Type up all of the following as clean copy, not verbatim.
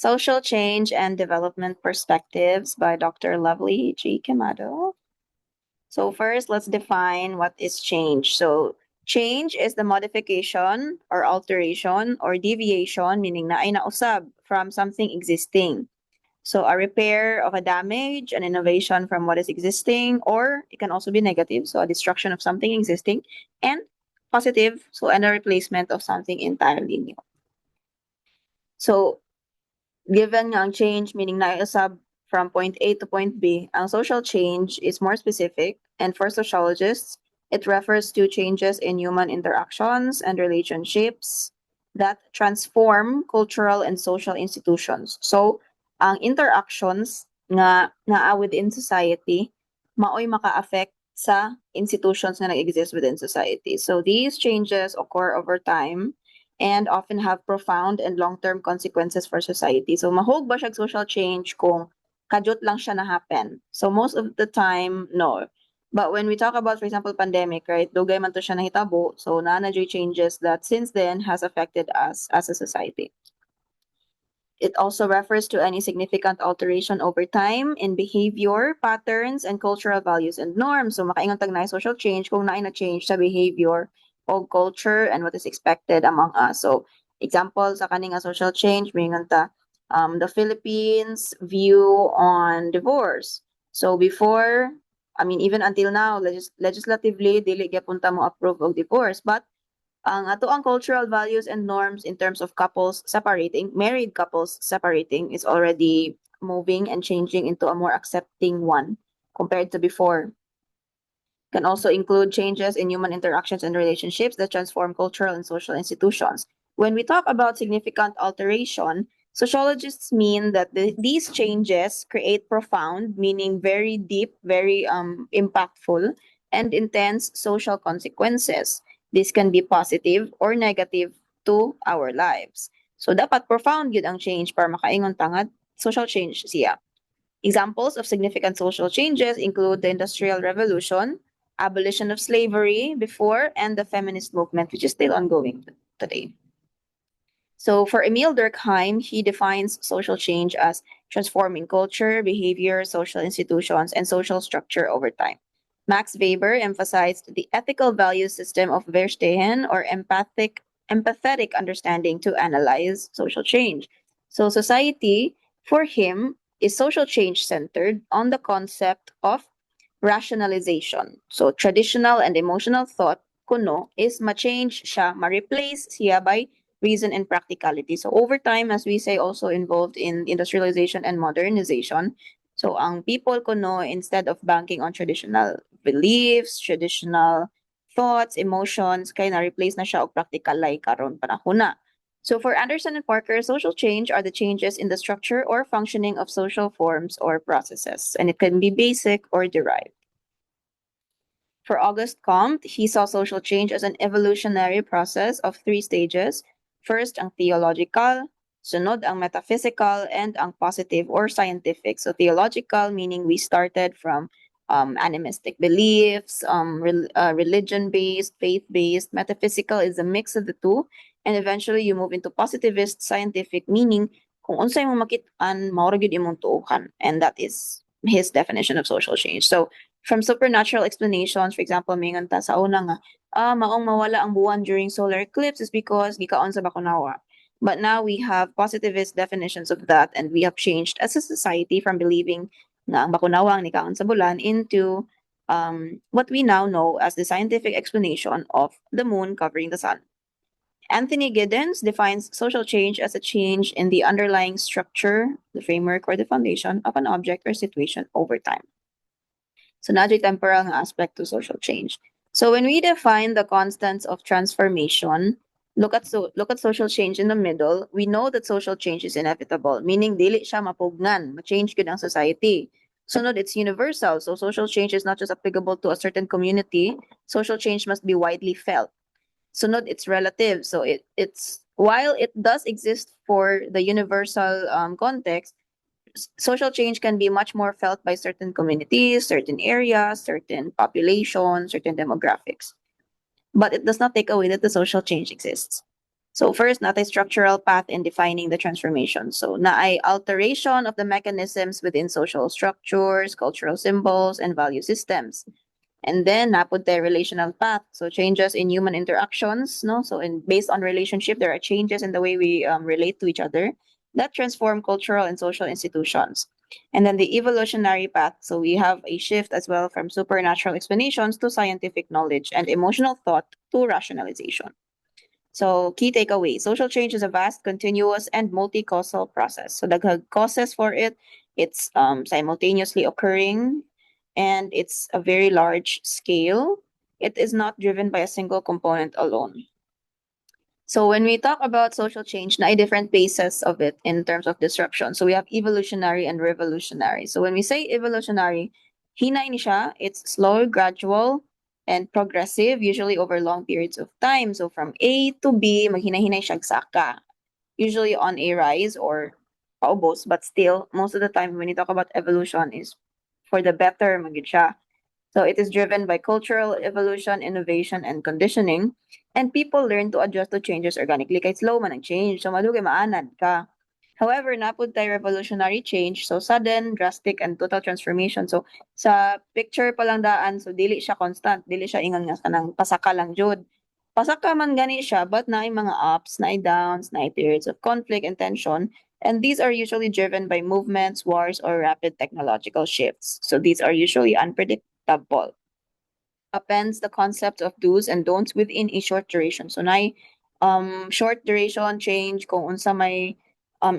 Social Change and Development Perspectives by Dr. Lovely G. Camado. So first, let's define what is change. So change is the modification or alteration or deviation, meaning na ay nausab from something existing. So a repair of a damage, an innovation from what is existing, or it can also be negative, so a destruction of something existing, and positive, so and a replacement of something entirely new. So given nga ang change, meaning naisab from point A to point B, ang social change is more specific, and for sociologists, it refers to changes in human interactions and relationships that transform cultural and social institutions. So, ang interactions nga within society, maoy maka-affect sa institutions na nag-exist within society. So, these changes occur over time and often have profound and long-term consequences for society. So mahog ba siya social change kung kadjot lang siya na happen? So most of the time, no. But when we talk about, for example, pandemic, right, dugay man to siya nahitabo, so na-joy changes that since then has affected us as a society. It also refers to any significant alteration over time in behavior, patterns, and cultural values and norms. So makaingon tag na social change kung naay na change sa behavior o culture and what is expected among us. So example sa kaning social change, mingon ta the Philippines view on divorce. So before, I mean even until now, legislatively dili gyapon mo approve og divorce, but ang ato ang cultural values and norms in terms of couples separating, married couples separating is already moving and changing into a more accepting one compared to before. Can also include changes in human interactions and relationships that transform cultural and social institutions. When we talk about significant alteration, sociologists mean that these changes create profound, meaning very deep, very impactful, and intense social consequences. This can be positive or negative to our lives. So dapat profound yun ang change para makaingon tangad social change siya. Examples of significant social changes include the Industrial Revolution, abolition of slavery before, and the feminist movement, which is still ongoing today. So for Emil Durkheim, he defines social change as transforming culture, behavior, social institutions, and social structure over time. Max Weber emphasized the ethical value system of Verstehen or empathetic understanding to analyze social change. So society, for him, is social change centered on the concept of rationalization. So traditional and emotional thought kuno is ma-change siya, ma-replace siya by reason and practicality. So over time, as we say, also involved in industrialization and modernization. So ang people kuno, instead of banking on traditional beliefs, traditional thoughts, emotions, kaya na-replace na siya og practical like karon panahon na. So for Anderson and Parker, social change are the changes in the structure or functioning of social forms or processes, and it can be basic or derived. For Auguste Comte, he saw social change as an evolutionary process of three stages. First, ang theological, sunod ang metaphysical, and ang positive or scientific. So theological meaning we started from animistic beliefs, religion-based, faith-based. Metaphysical is a mix of the two. And eventually you move into positivist scientific meaning kung unsay mo makit-an, mao ra gyud imong tuohan. And that is his definition of social change. So from supernatural explanations, for example, mingon ta sa una nga, maong mawala ang buwan during solar eclipse is because gikaon sa bakunawa. But now we have positivist definitions of that, and we have changed as a society from believing na ang bakunawa ang nikaon sa bulan into what we now know as the scientific explanation of the moon covering the sun. Anthony Giddens defines social change as a change in the underlying structure, the framework, or the foundation of an object or situation over time. So nadyo temporal nga aspect to social change. So when we define the constants of transformation, look at social change in the middle, we know that social change is inevitable, meaning dili siya mapugnan, ma-change gud ang society. Sunod, it's universal. So social change is not just applicable to a certain community. Social change must be widely felt. Sunod, it's relative. So it's while it does exist for the universal context, social change can be much more felt by certain communities, certain areas, certain populations, certain demographics. But it does not take away that the social change exists. So first, natay structural path in defining the transformation. So naay alteration of the mechanisms within social structures, cultural symbols, and value systems. And then napod tayo relational path. So changes in human interactions, no? So in based on relationship, there are changes in the way we relate to each other that transform cultural and social institutions. And then the evolutionary path. So we have a shift as well from supernatural explanations to scientific knowledge and emotional thought to rationalization. So key takeaway, social change is a vast, continuous, and multi-causal process. So the causes for it, it's simultaneously occurring and it's a very large scale. It is not driven by a single component alone. So when we talk about social change, na different phases of it in terms of disruption. So we have evolutionary and revolutionary. So when we say evolutionary, hinay ni siya, it's slow, gradual, and progressive, usually over long periods of time. So from A to B, maghinay-hinay siya saka. Usually on a rise or paubos, but still, most of the time when you talk about evolution is for the better, magid siya. So it is driven by cultural evolution, innovation, and conditioning. And people learn to adjust to changes organically. Kahit slow man ang change. So madugay maanad ka. However, napud tayo revolutionary change. So sudden, drastic, and total transformation. So sa picture pa lang daan, so dili siya constant. Dili siya ingon nga kanang pasaka lang jud. Pasaka man gani siya, but naay mga ups, naay downs, naay periods of conflict and tension. And these are usually driven by movements, wars, or rapid technological shifts. So these are usually unpredictable. Appends the concept of do's and don'ts within a short duration. So nay short duration change kung unsa may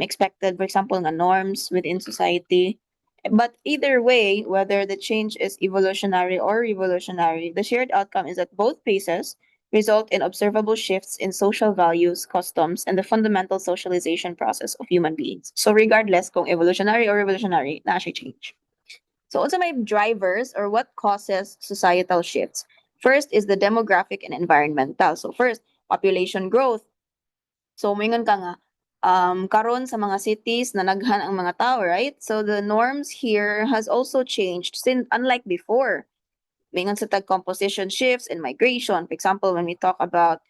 expected, for example, nga norms within society. But either way, whether the change is evolutionary or revolutionary, the shared outcome is that both phases result in observable shifts in social values, customs, and the fundamental socialization process of human beings. So regardless kung evolutionary or revolutionary, na siya change. So also may drivers or what causes societal shifts. First is the demographic and environmental. So first, population growth. So moingon ka nga, karon sa mga cities na naghan ang mga tao, right? So the norms here has also changed since unlike before. Mingon sa tag composition shifts and migration. For example, when we talk about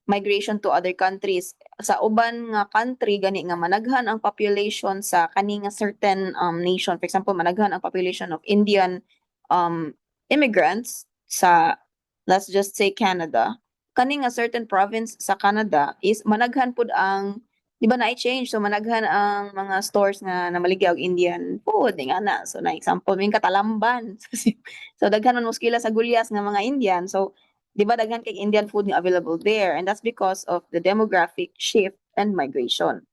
migration to other countries, sa uban nga country gani nga managhan ang population sa kani nga certain nation. For example, managhan ang population of Indian um immigrants sa, let's just say, Canada. Kani nga certain province sa Canada is managhan pud ang, di ba, na-change. So managhan ang mga stores nga namaligya og Indian food nga na. So na example min Katalamban. So daghan man moskila sa Gulyas nga mga Indian. So di ba daghan kay Indian food nga available there, and that's because of the demographic shift and migration.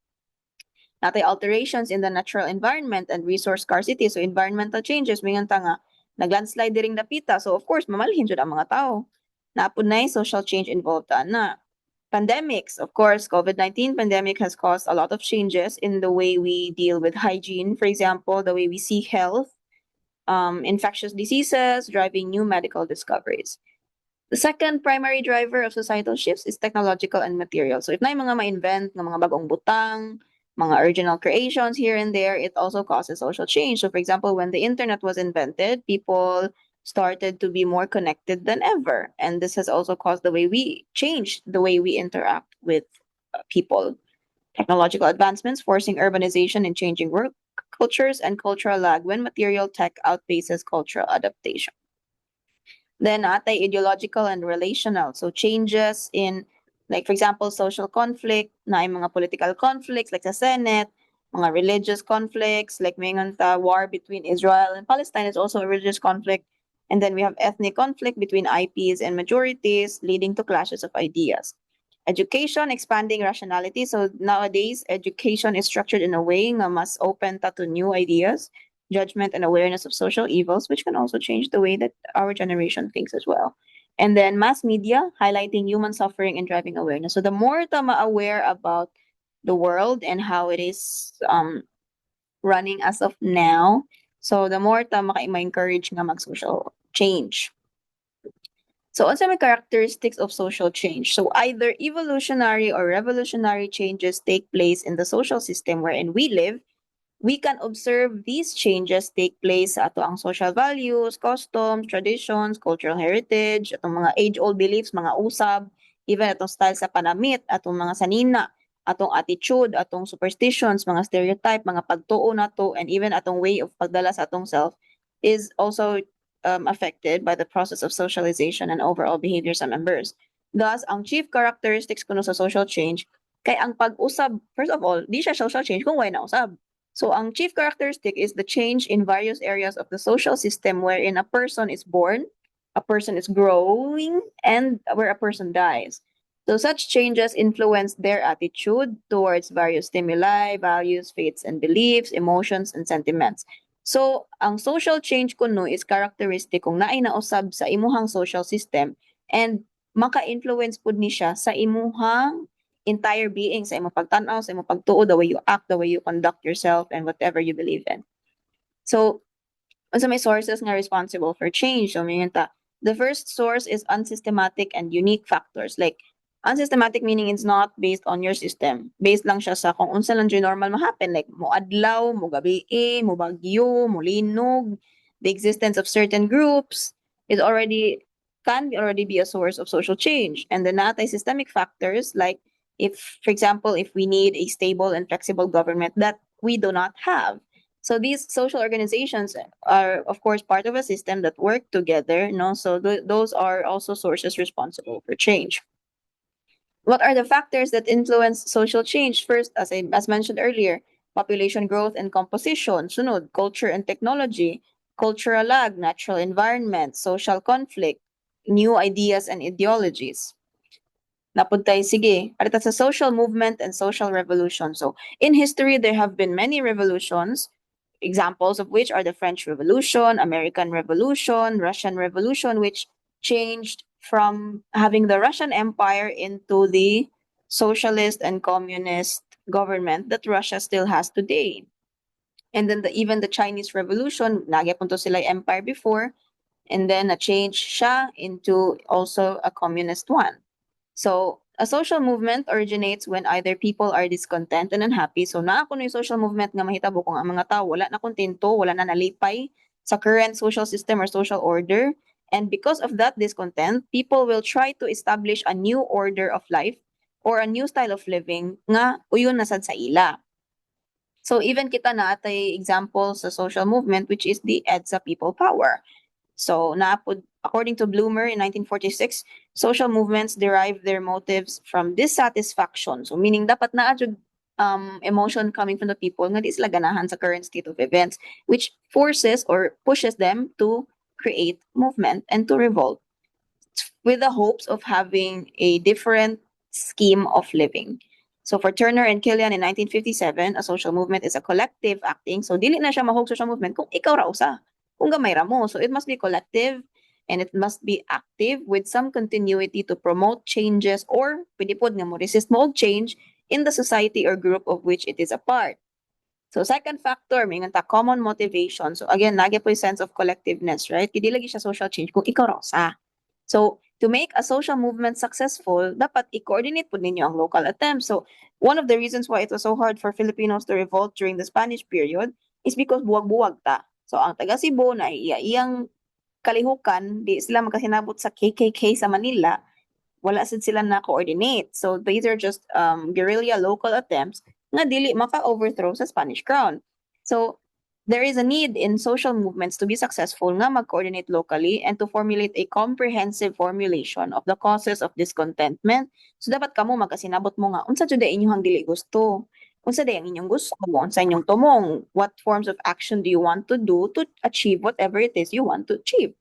Natay alterations in the natural environment and resource scarcity. So environmental changes mingon ta nga naglandslide diring dapita. So of course mamalhin jud ang mga tao. Naapod na social change involved na. Pandemics, of course, COVID-19 pandemic has caused a lot of changes in the way we deal with hygiene. For example, the way we see health, infectious diseases, driving new medical discoveries. The second primary driver of societal shifts is technological and material. So if na mga ma-invent ng mga bagong butang, mga original creations here and there, it also causes social change. So for example, when the internet was invented, people started to be more connected than ever. And this has also caused the way we change the way we interact with people. Technological advancements forcing urbanization and changing work cultures and cultural lag when material tech outpaces cultural adaptation. Then atay ideological and relational. So changes in, like for example, social conflict, na mga political conflicts like sa Senate, mga religious conflicts like mingon ta war between Israel and Palestine is also a religious conflict. And then we have ethnic conflict between IPs and majorities leading to clashes of ideas. Education, expanding rationality. So nowadays, education is structured in a way nga mas open ta to new ideas, judgment, and awareness of social evils, which can also change the way that our generation thinks as well. And then mass media, highlighting human suffering and driving awareness. So the more tama aware about the world and how it is running as of now, so the more tama ka ma-encourage nga mag-social change. So also may characteristics of social change. So either evolutionary or revolutionary changes take place in the social system wherein we live. We can observe these changes take place sa ato ang social values, customs, traditions, cultural heritage, atong mga age-old beliefs, mga usab, even atong style sa panamit, atong mga sanina, atong attitude, atong superstitions, mga stereotype, mga pagtuo nato, and even atong way of pagdala sa atong self is also affected by the process of socialization and overall behavior sa members. Thus, ang chief characteristics kuno sa social change kay ang pag-usab, first of all, di siya social change kung why na usab. So, ang chief characteristic is the change in various areas of the social system wherein a person is born, a person is growing, and where a person dies. So, such changes influence their attitude towards various stimuli, values, faiths, and beliefs, emotions, and sentiments. So, ang social change kuno is characteristic kung naay nausab sa imuhang social system and maka-influence pud ni siya sa imuhang entire being, sa imong pagtan-aw, sa imong pagtuo, the way you act, the way you conduct yourself, and whatever you believe in. So, unsa may sources nga responsible for change? So, may the first source is unsystematic and unique factors. Like, unsystematic meaning it's not based on your system. Based lang siya sa kung unsa lang dyan normal ma-happen. Like, mo adlaw, mo gabi, mo bagyo, mo linog, the existence of certain groups is already can already be a source of social change. And the anti-systemic factors, like if, for example, if we need a stable and flexible government that we do not have. So these social organizations are, of course, part of a system that work together. No, so those are also sources responsible for change. What are the factors that influence social change? First, as mentioned earlier, population growth and composition. Sunod, culture and technology, cultural lag, natural environment, social conflict, new ideas and ideologies. Napuntay, sige, arita sa social movement and social revolution. So, in history, there have been many revolutions, examples of which are the French Revolution, American Revolution, Russian Revolution, which changed from having the Russian Empire into the socialist and communist government that Russia still has today. And then even the Chinese Revolution, nagyapon to sila empire before, and then na-change siya into also a communist one. So, a social movement originates when either people are discontent and unhappy. So, naa kuno yung social movement nga mahitabo kung ang mga tao wala na kontento, wala na nalipay sa current social system or social order. And because of that discontent, people will try to establish a new order of life or a new style of living nga uyon nasad sa ila. So, even kita na atay example sa social movement which is the EDSA People Power. So, according to Bloomer in 1946, social movements derive their motives from dissatisfaction. So, meaning dapat na emotion coming from the people nga di sila ganahan sa current state of events, which forces or pushes them to create movement and to revolt with the hopes of having a different scheme of living. So for Turner and Killian in 1957, a social movement is a collective acting. So dili na siya mahog social movement kung ikaw ra usa, kung gamay ra mo. So it must be collective and it must be active with some continuity to promote changes or pwede pod nga mo resist mo og change in the society or group of which it is a part. So second factor, may nga common motivation. So again, nagi po yung sense of collectiveness, right? Hindi lagi siya social change kung ikaw ra usa. So, to make a social movement successful, dapat i-coordinate po ninyo ang local attempts. So, one of the reasons why it was so hard for Filipinos to revolt during the Spanish period is because buwag-buwag ta. So, ang taga Cebu na iyang kalihukan, di sila magkasinabot sa KKK sa Manila, wala sad sila na coordinate. So, these are just guerrilla local attempts nga dili maka-overthrow sa Spanish crown. So, there is a need in social movements to be successful nga mag-coordinate locally and to formulate a comprehensive formulation of the causes of discontentment. So dapat kamo magkasinabot mo nga unsa jud inyong dili gusto. Unsa day ang inyong gusto, unsa inyong tumong, what forms of action do you want to do to achieve whatever it is you want to achieve.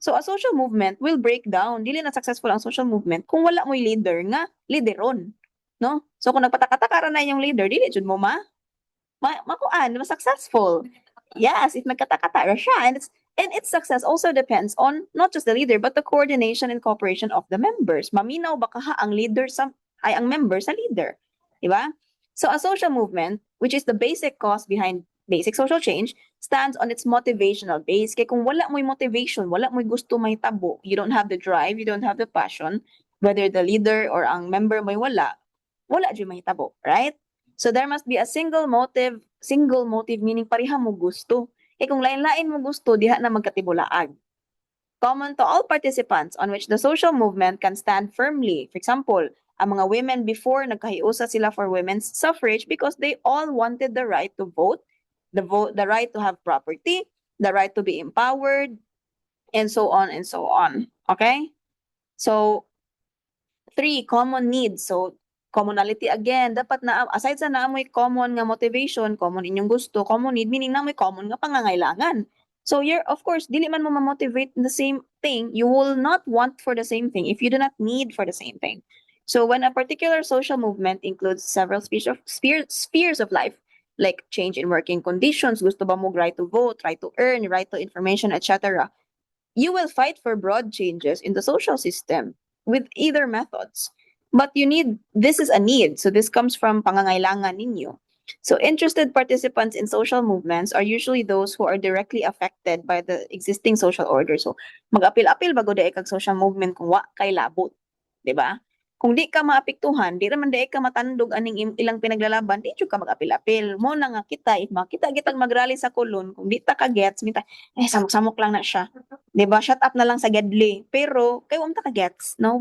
So a social movement will break down. Dili na successful ang social movement kung wala mo'y leader nga lideron, no? So kung nagpatakataka ra na yung leader, dili jud mo makuan, successful. Yes, if nagkatakata ra siya. And its success also depends on not just the leader, but the coordination and cooperation of the members. Maminaw ba kaha ang leader ay ang member sa leader. Diba? So a social movement, which is the basic cause behind basic social change, stands on its motivational base. Kaya kung wala mo'y motivation, wala mo'y gusto may tabo, you don't have the drive, you don't have the passion, whether the leader or ang member mo'y wala dyan may tabo, right? So there must be a single motive meaning pareha mo gusto. Kung lain-lain mo gusto, diha na magkatibulaag. common to all participants on which the social movement can stand firmly. For example, ang mga women before, nagkahiusa sila for women's suffrage because they all wanted the right to vote, the right to have property, the right to be empowered, and so on and so on. Okay? So, three, common needs. So, commonality again, dapat na, aside sa naamoy common nga motivation, common inyong gusto, common need, meaning naamoy common nga pangangailangan. So, you're, of course, dili man mo ma-motivate the same thing, you will not want for the same thing if you do not need for the same thing. So, when a particular social movement includes several spheres of life, like change in working conditions, gusto ba mo right to vote, right to earn, right to information, etc., you will fight for broad changes in the social system with either methods. But this is a need. So this comes from pangangailangan ninyo. So interested participants in social movements are usually those who are directly affected by the existing social order. So mag-apil-apil bago daig kag social movement kung wa kay labot, 'di ba? Kung di ka maapektuhan, di naman daig ka matandog aning ilang pinaglalaban, di jud ka mag-apil-apil. Mo na nga kita, if makita gitag magrally sa kulon, kung di ta ka gets, minta, samok-samok lang na siya. 'Di ba? Shut up na lang sa gedli. Pero kay ta ka gets, no?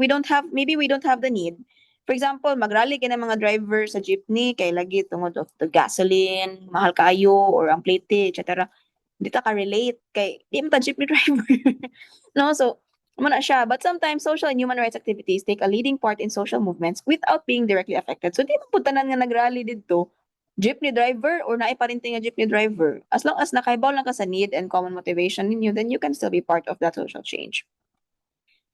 Maybe we don't have the need. For example, magrally kay mga driver sa jeepney kay lagi tungod of the gasoline, mahal kayo or ang plate, etc. Di ta ka relate kay di man ta jeepney driver. No, so mo na siya. But sometimes social and human rights activities take a leading part in social movements without being directly affected. So di mo pud tanan nga nagrally didto jeepney driver or naiparinting nga jeepney driver. As long as nakaibaw lang ka sa need and common motivation ninyo, then you can still be part of that social change.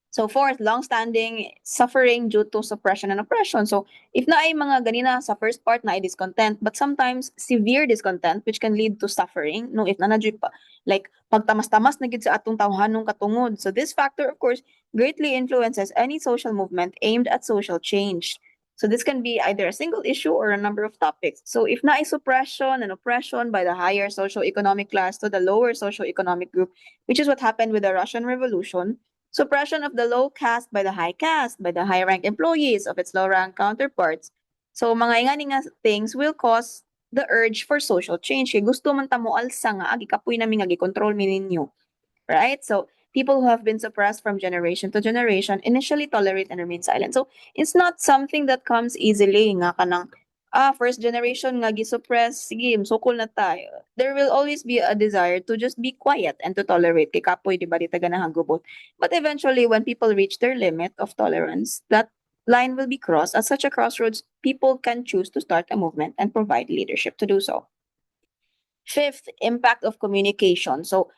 So fourth, long-standing suffering due to suppression and oppression. So if na ay mga ganina sa first part na ay discontent, but sometimes severe discontent which can lead to suffering, no, if na pa, like pagtamas-tamas na gid sa atong tawhanong katungod. So this factor, of course, greatly influences any social movement aimed at social change. So this can be either a single issue or a number of topics. So if na ay suppression and oppression by the higher socio-economic class to the lower socio-economic group, which is what happened with the Russian Revolution, suppression of the low caste by the high caste, by the high-rank employees of its low-rank counterparts. So mga ingani nga things will cause the urge for social change. Kaya gusto man ta mo alsa nga agi kapoy nami nga gikontrol mi ninyo. Right? So people who have been suppressed from generation to generation initially tolerate and remain silent. So it's not something that comes easily nga kanang first generation nga gi-suppress, sige, sukol na tayo. There will always be a desire to just be quiet and to tolerate. Kay kapoy, di ba, di taga nahagubot. But eventually, when people reach their limit of tolerance, that line will be crossed. At such a crossroads, people can choose to start a movement and provide leadership to do so. Fifth, impact of communication. So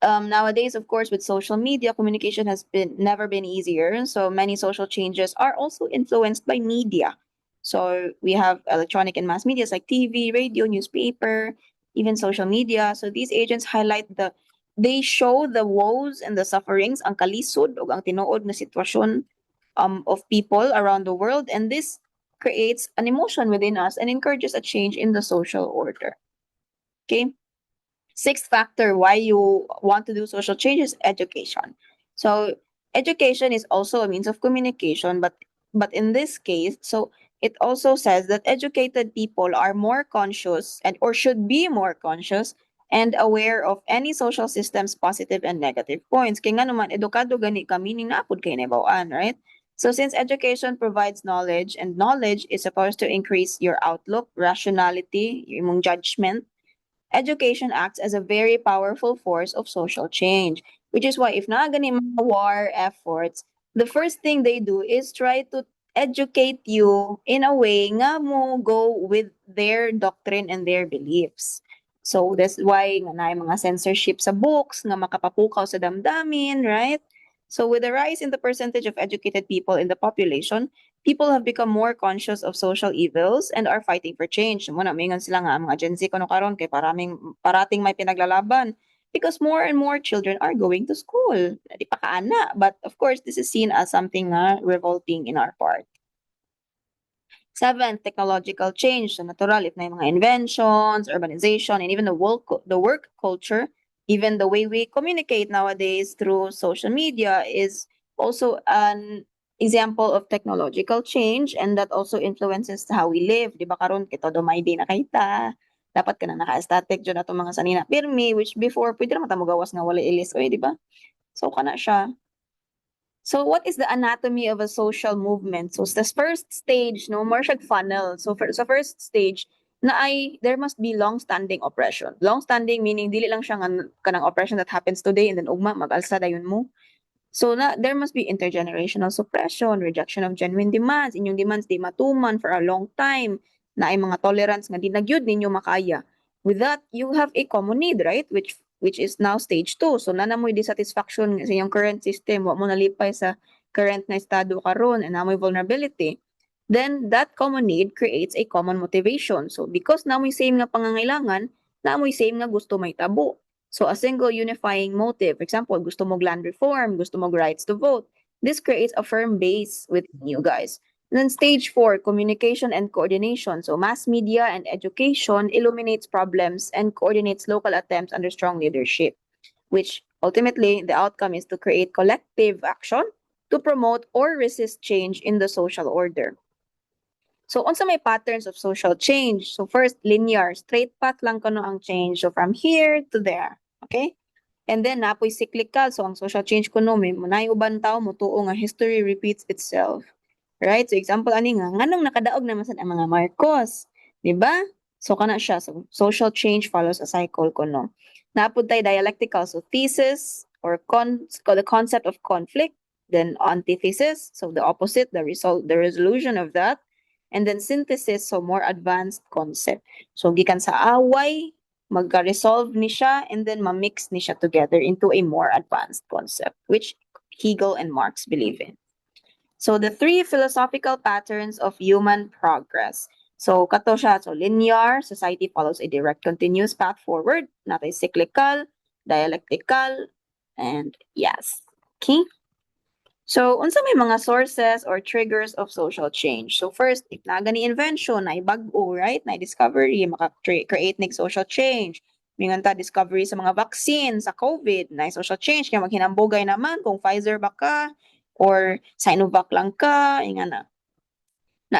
nowadays, of course, with social media, communication has never been easier. So many social changes are also influenced by media. So we have electronic and mass media like TV, radio, newspaper, even social media. So these agents they show the woes and the sufferings, ang kalisod o ang tinuod na sitwasyon of people around the world, and this creates an emotion within us and encourages a change in the social order. Okay. Sixth factor why you want to do social change is education. So education is also a means of communication, but in this case, so it also says that educated people are more conscious and or should be more conscious and aware of any social system's positive and negative points. Kaya nga naman, edukado gani ka, meaning naapod kay nabawaan, right? So since education provides knowledge and knowledge is supposed to increase your outlook, rationality, yung judgment, education acts as a very powerful force of social change, which is why if na gani mga war efforts, the first thing they do is try to educate you in a way nga mo go with their doctrine and their beliefs. So that's why nga na mga censorship sa books nga makapapukaw sa damdamin, right? So with the rise in the percentage of educated people in the population, people have become more conscious of social evils and are fighting for change. Muna, mingon sila nga, mga Gen Z kuno karon kay parating may pinaglalaban because more and more children are going to school. Di pa kaana. But of course, this is seen as something revolting in our part. Seventh, technological change. So natural, if na yung mga inventions, urbanization, and even the work culture, even the way we communicate nowadays through social media is also an example of technological change, and that also influences how we live. Di ba karon kay todo may day na kita. Dapat ka na naka-static dyan atong mga sanina pirmi, which before pwede naman tamo gawas nga wala ilis, oy, di ba? So kana siya. So what is the anatomy of a social movement? So the first stage, no, more siya funnel. So for sa first stage, there must be long-standing oppression. Long-standing meaning dili lang siya kanang oppression that happens today and then ugma mag-alsa dayon mo. So there must be intergenerational suppression, rejection of genuine demands. Inyong demands di matuman for a long time. Na ay mga tolerance nga di nagyud ninyo makaya. With that, you have a common need, right? Which is now stage 2. So nanamoy dissatisfaction sa iyong current system, wa mo nalipay sa current na estado karon and namoy vulnerability. Then that common need creates a common motivation. So because namoy same nga pangangailangan, namoy same nga gusto may tabo. So a single unifying motive, for example, gusto mo land reform, gusto mo rights to vote. This creates a firm base within you guys. And then stage 4, communication and coordination. So mass media and education illuminates problems and coordinates local attempts under strong leadership, which ultimately the outcome is to create collective action to promote or resist change in the social order. So, unsa may patterns of social change? So, first, linear, straight path lang kuno ang change. So, from here to there. Okay? And then, napoy cyclical. So, ang social change kuno, may munay uban tao, mutuo nga history repeats itself. Right? So, example, ani nga, nganong nakadaog naman sa ang mga Marcos. Diba? So, kana siya. So, social change follows a cycle kuno. Napod tayo dialectical. So, thesis or the concept of conflict. Then, antithesis. So, the opposite, the resolution of that. And then synthesis, so more advanced concept. So gikan sa away, magka-resolve ni siya and then ma-mix ni siya together into a more advanced concept, which Hegel and Marx believe in. So the 3 philosophical patterns of human progress. So kato siya, so linear, society follows a direct continuous path forward, not a cyclical, dialectical, and yes. Okay? So, unsa may mga sources or triggers of social change? So, first, if na gani invention, na bag-o, right? Na discovery, maka-create ng social change. Mingon ta discovery sa mga vaccine, sa COVID, na social change. Kaya maghinambogay naman kung Pfizer ba ka or Sinovac lang ka, inga na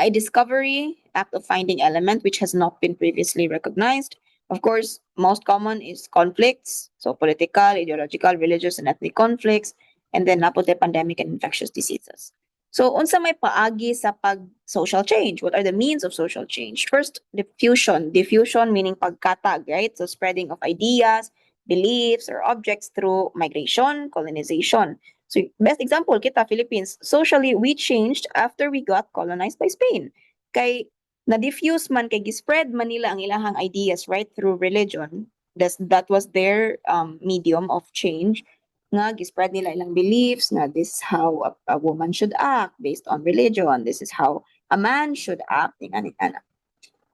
a discovery, act of finding element which has not been previously recognized. Of course, most common is conflicts, so political, ideological, religious, and ethnic conflicts, and then napote pandemic and infectious diseases. So, unsa may paagi sa pag-social change? What are the means of social change? First, diffusion. Diffusion meaning pagkatag, right? So, spreading of ideas, beliefs, or objects through migration, colonization. So, best example, kita, Philippines, socially, we changed after we got colonized by Spain. Kay, na-diffuse man, kay gispread man nila ang ilahang ideas, right, through religion. That was their medium of change. Nga, gispread nila ilang beliefs, na this is how a woman should act based on religion. This is how a man should act.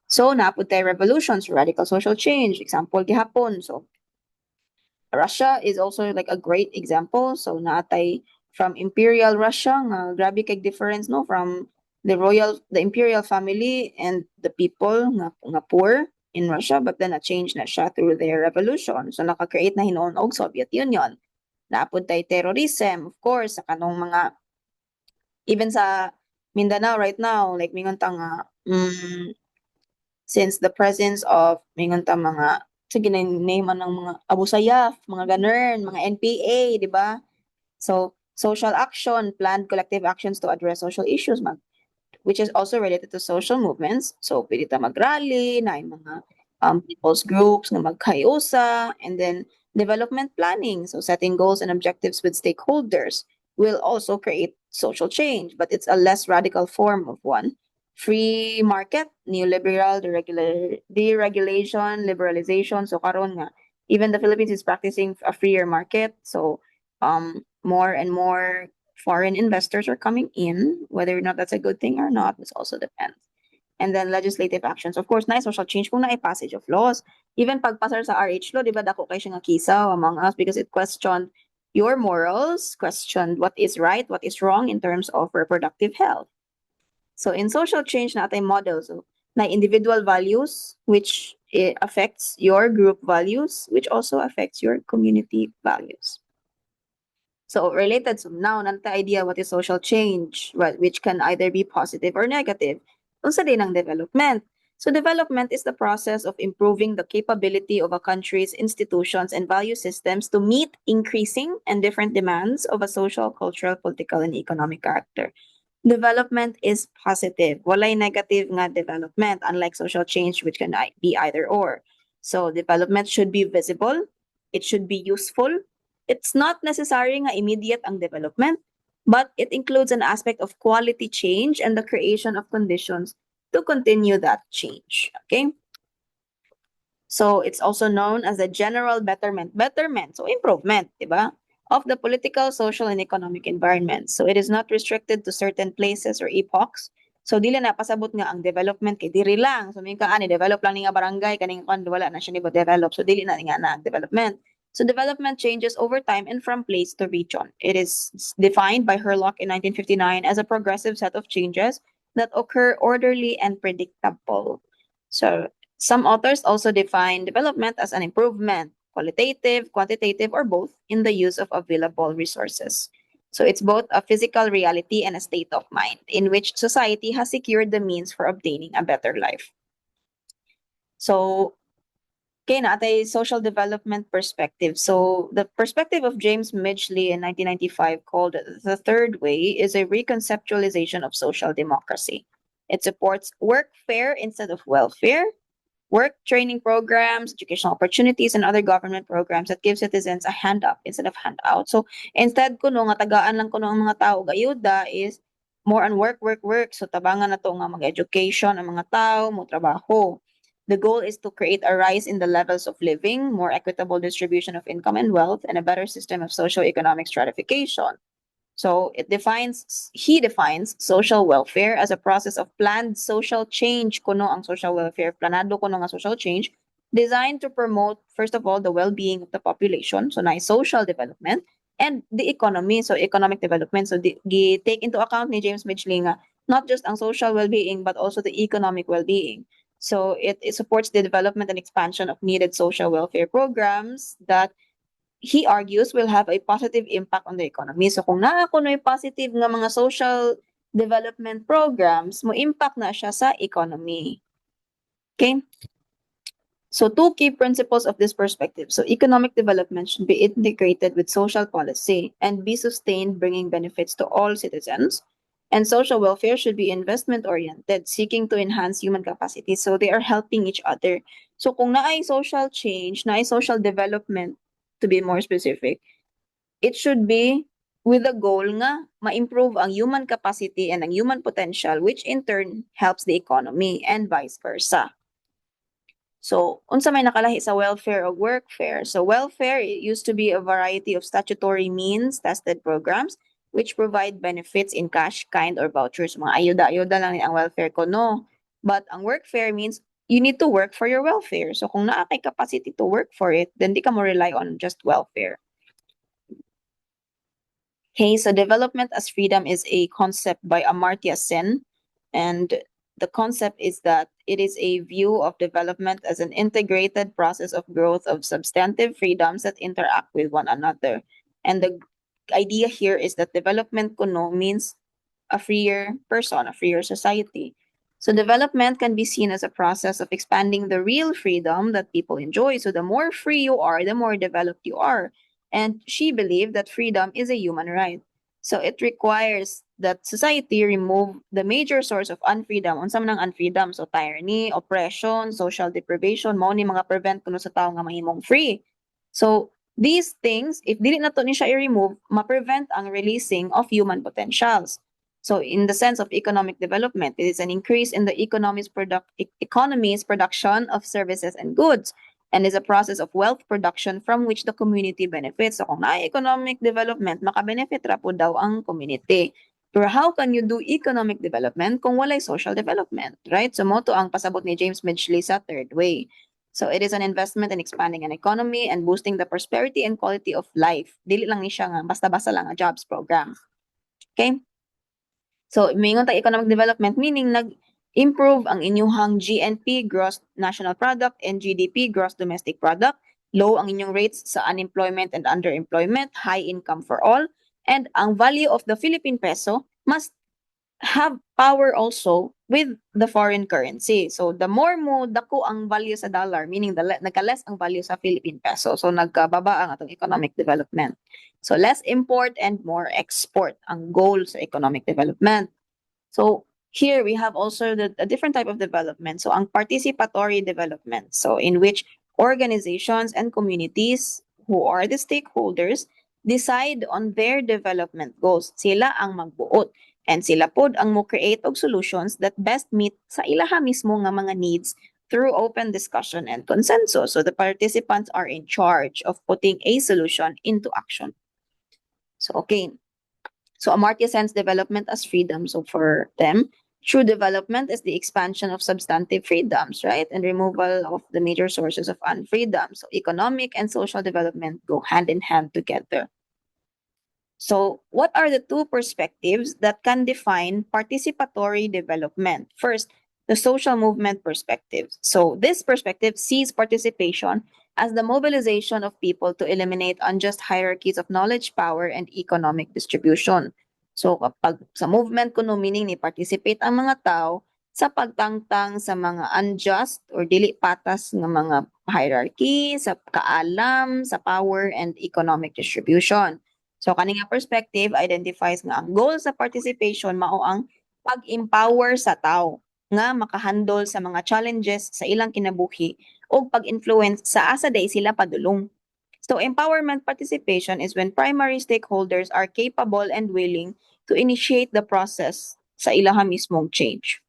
So, napod tayo revolutions, radical social change. Example, gihapon. So, Russia is also like a great example. So natay from Imperial Russia, nga grabe kay difference no from the imperial family and the people nga poor in Russia, but then na-change na siya through their revolution. So naka-create na hinuon og Soviet Union. Naapod tay terrorism, of course, sa kanong mga even sa Mindanao right now, like mingon ta nga since the presence of mingon ta mga sige na name ng mga Abu Sayyaf, mga ganern, mga NPA, di ba? So, social action, planned collective actions to address social issues, which is also related to social movements. So, pwede ta mag-rally, na yung mga people's groups na magkayusa, and then development planning, so setting goals and objectives with stakeholders will also create social change, but it's a less radical form of one. Free market, neoliberal, deregulation, liberalization. So karon nga, even the Philippines is practicing a freer market. So more and more foreign investors are coming in. Whether or not that's a good thing or not, this also depends. And then legislative actions. Of course, na social change kung na passage of laws. Even pagpasar sa RH law, di ba dako kay siya nga kisaw among us because it questioned your morals, questioned what is right, what is wrong in terms of reproductive health. So in social change na atay model, so na individual values which affects your group values, which also affects your community values. So related, so now nanta idea what is social change, which can either be positive or negative. Unsa din ang development. So development is the process of improving the capability of a country's institutions and value systems to meet increasing and different demands of a social, cultural, political, and economic character. Development is positive. Walay negative nga development, unlike social change, which can be either or. So development should be visible. It should be useful. It's not necessary nga immediate ang development, but it includes an aspect of quality change and the creation of conditions to continue that change. Okay? So it's also known as a general betterment. Betterment, so improvement, diba? Of the political, social, and economic environment. So it is not restricted to certain places or epochs. So dili na pasabot nga ang development kay diri lang. So may ani develop lang ni nga barangay kaning kon wala na siya ni develop. So dili na nga na ang development. So development changes over time and from place to region. It is defined by Herlock in 1959 as a progressive set of changes that occur orderly and predictable. So some authors also define development as an improvement, qualitative, quantitative, or both, in the use of available resources. So it's both a physical reality and a state of mind in which society has secured the means for obtaining a better life. So, okay, natay social development perspective. So the perspective of James Midgley in 1995 called The Third Way is a reconceptualization of social democracy. It supports workfare instead of welfare, work training programs, educational opportunities, and other government programs that give citizens a hand up instead of handout. So instead kuno nga tagaan lang kuno ang mga tao gayuda is more on work, work, work. So tabangan na to nga mag-education ang mga tao, mo trabaho. The goal is to create a rise in the levels of living, more equitable distribution of income and wealth, and a better system of socio-economic stratification. So he defines social welfare as a process of planned social change kuno ang social welfare, planado kuno nga social change, designed to promote, first of all, the well-being of the population, so na social development, and the economy, so economic development. So take into account ni James Midgley nga not just ang social well-being, but also the economic well-being. So it supports the development and expansion of needed social welfare programs that he argues will have a positive impact on the economy. So kung naa kuno'y positive nga mga social development programs, mo impact na siya sa economy. Okay? So two key principles of this perspective. So economic development should be integrated with social policy and be sustained, bringing benefits to all citizens. And social welfare should be investment-oriented, seeking to enhance human capacity. So they are helping each other. So kung naay social change, naay social development, to be more specific, it should be with the goal nga ma-improve ang human capacity and ang human potential, which in turn helps the economy and vice versa. So, unsa may nakalahi sa welfare o workfare? So, welfare, it used to be a variety of statutory means, tested programs, which provide benefits in cash, kind, or vouchers. Mga ayuda-ayuda lang ang welfare ko, no? But ang workfare means you need to work for your welfare. So, kung naa kay capacity to work for it, then di ka mo rely on just welfare. Okay, so development as freedom is a concept by Amartya Sen, and the concept is that it is a view of development as an integrated process of growth of substantive freedoms that interact with one another. And the idea here is that development kuno means a freer person, a freer society. So development can be seen as a process of expanding the real freedom that people enjoy. So the more free you are, the more developed you are. And she believed that freedom is a human right. So it requires that society remove the major source of unfreedom. Unsa man ang unfreedom? So tyranny, oppression, social deprivation, mao ni mga prevent kuno sa tao nga mahimong free. So these things, if dili na to ni siya i-remove, ma-prevent ang releasing of human potentials. So in the sense of economic development, it is an increase in the economy's production of services and goods, and is a process of wealth production from which the community benefits. So kung na economic development, makabenefit ra po daw ang community. Pero how can you do economic development kung walay social development, right? So mo to ang pasabot ni James Midgley sa Third Way. So it is an investment in expanding an economy and boosting the prosperity and quality of life. Dili lang ni siya nga basta-basta lang a jobs program. Okay? So, mingon tag economic development, meaning nag-improve ang inyong GNP, Gross National Product, and GDP, Gross Domestic Product. Low ang inyong rates sa unemployment and underemployment, high income for all, and ang value of the Philippine peso must have power also with the foreign currency. So the more mo dako ang value sa dollar, meaning nagka-less ang value sa Philippine peso. So nagkababa ang atong economic development. So less import and more export ang goal sa economic development. So here we have also a different type of development. So ang participatory development. So in which organizations and communities who are the stakeholders decide on their development goals. Sila ang magbuot. And sila pod ang mo-create og solutions that best meet sa ilaha mismo nga mga needs through open discussion and consensus. So the participants are in charge of putting a solution into action. So okay. So Amartya sense development as freedom. So for them, true development is the expansion of substantive freedoms, right? And removal of the major sources of unfreedom. So economic and social development go hand in hand together. So, what are the two perspectives that can define participatory development? First, the social movement perspective. So, this perspective sees participation as the mobilization of people to eliminate unjust hierarchies of knowledge, power, and economic distribution. So, kapag sa movement kuno meaning ni participate ang mga tao sa pagtangtang sa mga unjust or dili patas nga mga hierarchy, sa kaalam, sa power, and economic distribution. So kani nga perspective identifies nga ang goal sa participation mao ang pag-empower sa tao nga makahandle sa mga challenges sa ilang kinabuhi o pag-influence sa asa day sila padulong. So empowerment participation is when primary stakeholders are capable and willing to initiate the process sa ilaha mismong change.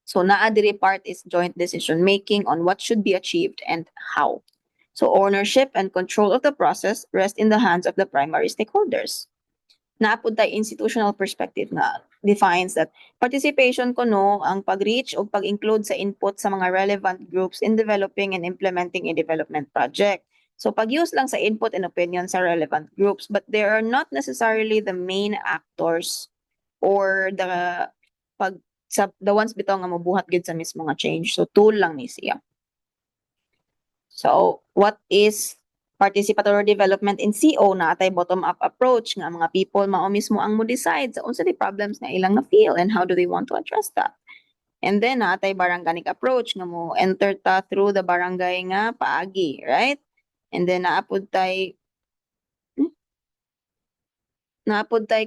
So naa diri part is joint decision making on what should be achieved and how. So ownership and control of the process rest in the hands of the primary stakeholders. Naapod tayo institutional perspective na defines that participation kuno ang pag-reach o pag-include sa input sa mga relevant groups in developing and implementing a development project. So pag-use lang sa input and opinion sa relevant groups, but they are not necessarily the main actors or the ones bitaw nga mabuhat gid sa mismo nga change. So tool lang ni siya. So, what is participatory development in CO na atay bottom-up approach nga mga people mao mismo ang mo decide sa unsa di problems na ilang na feel and how do they want to address that. And then atay barangay approach nga mo enter ta through the barangay nga paagi, right? And then naapod tay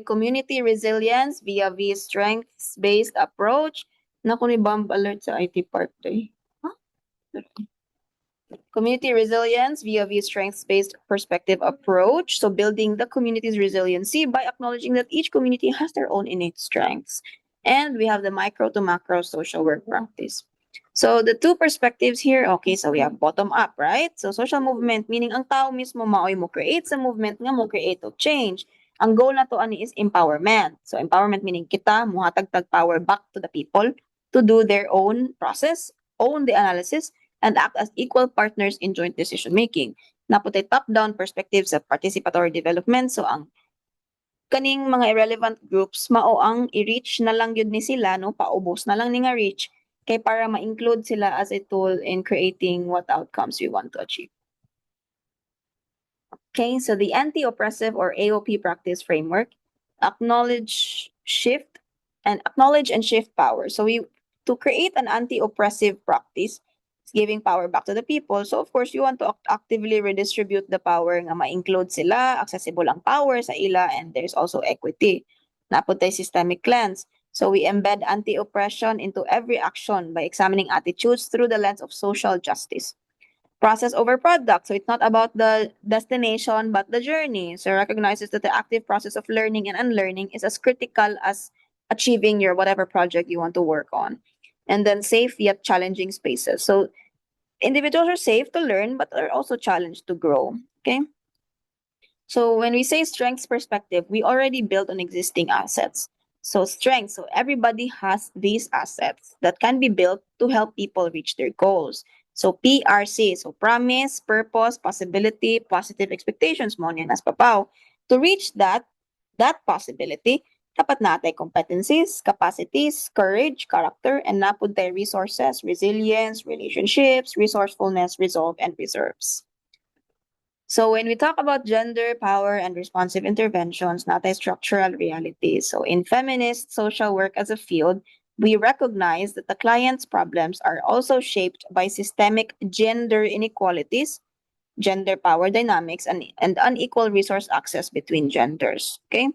community resilience via strengths-based approach. Naku ni bomb alert sa IT part day. Huh? Community resilience via strengths-based perspective approach. So building the community's resiliency by acknowledging that each community has their own innate strengths. And we have the micro to macro social work practice. So the two perspectives here, okay, so we have bottom up, right? So social movement, meaning ang tao mismo maoy mo create sa movement nga mo create of change. Ang goal na to ani is empowerment. So empowerment meaning kita muhatag tag power back to the people to do their own process, own the analysis, and act as equal partners in joint decision making. Naputay top-down perspectives sa participatory development. So ang kaning mga irrelevant groups mao ang i-reach na lang yun ni sila no paubos na lang ni nga reach kay para ma-include sila as a tool in creating what outcomes we want to achieve. Okay, so the anti-oppressive or AOP practice framework acknowledge and shift power. So we to create an anti-oppressive practice giving power back to the people. So of course, you want to actively redistribute the power nga ma-include sila, accessible ang power sa ila, and there's also equity. Napod tayo systemic lens. So we embed anti-oppression into every action by examining attitudes through the lens of social justice. Process over product. So it's not about the destination, but the journey. So it recognizes that the active process of learning and unlearning is as critical as achieving your whatever project you want to work on. And then safe yet challenging spaces. So individuals are safe to learn, but are also challenged to grow. Okay. So when we say strengths perspective, we already built on existing assets. So strengths, so everybody has these assets that can be built to help people reach their goals. So PRC, so promise, purpose, possibility, positive expectations mo niyan as papaw. To reach that possibility, dapat natay competencies, capacities, courage, character, and napud tay resources, resilience, relationships, resourcefulness, resolve, and reserves. So when we talk about gender, power, and responsive interventions, natay structural realities. So in feminist social work as a field, we recognize that the client's problems are also shaped by systemic gender inequalities, gender power dynamics, and unequal resource access between genders. Okay?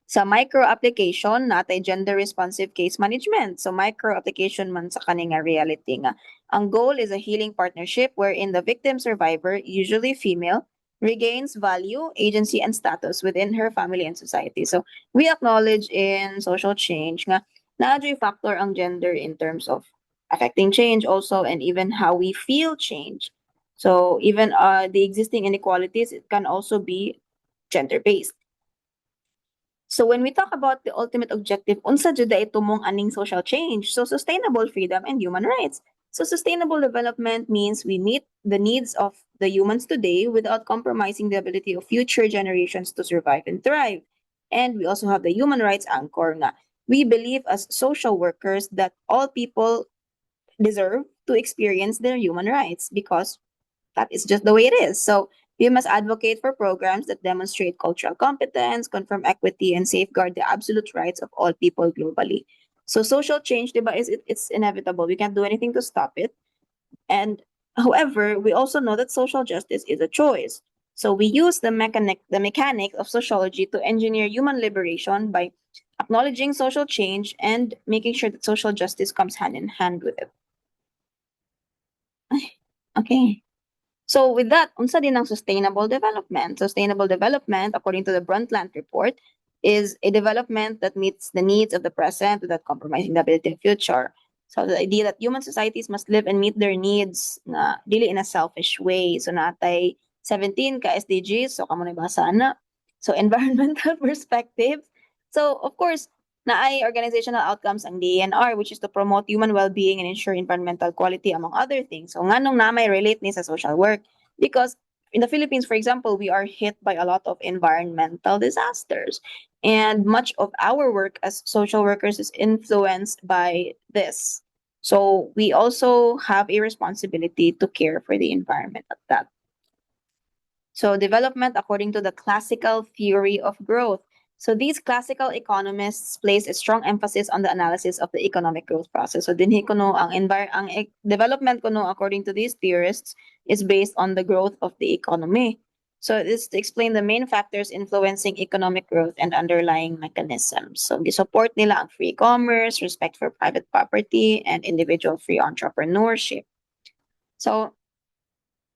Sa micro application, natay gender responsive case management. So micro application man sa kaning nga reality nga. Ang goal is a healing partnership wherein the victim survivor, usually female, regains value, agency, and status within her family and society. So we acknowledge in social change nga naadyo'y factor ang gender in terms of affecting change also and even how we feel change. So even the existing inequalities, it can also be gender-based. So when we talk about the ultimate objective, unsa jud ito mong aning social change? So sustainable freedom and human rights. So sustainable development means we meet the needs of the humans today without compromising the ability of future generations to survive and thrive. And we also have the human rights anchor nga. We believe as social workers that all people deserve to experience their human rights because that is just the way it is. So we must advocate for programs that demonstrate cultural competence, confirm equity, and safeguard the absolute rights of all people globally. So social change, diba, it's inevitable. We can't do anything to stop it. And however, we also know that social justice is a choice. So we use the mechanic of sociology to engineer human liberation by acknowledging social change and making sure that social justice comes hand in hand with it. Okay. So with that, unsa din ang sustainable development? Sustainable development, according to the Brundtland report, is a development that meets the needs of the present without compromising the ability of future. So the idea that human societies must live and meet their needs na dili in a selfish way. So natay 17 ka SDGs, so kamo nabasa na. So environmental perspective. So of course, naay organizational outcomes ang DNR, which is to promote human well-being and ensure environmental quality among other things. So nganong na may relate ni sa social work because in the Philippines, for example, we are hit by a lot of environmental disasters. And much of our work as social workers is influenced by this. So we also have a responsibility to care for the environment at that. So development according to the classical theory of growth. So these classical economists place a strong emphasis on the analysis of the economic growth process. So dinhi kuno ang development kuno according to these theorists is based on the growth of the economy. So this to explain the main factors influencing economic growth and underlying mechanisms. So support nila ang free commerce, respect for private property, and individual free entrepreneurship. So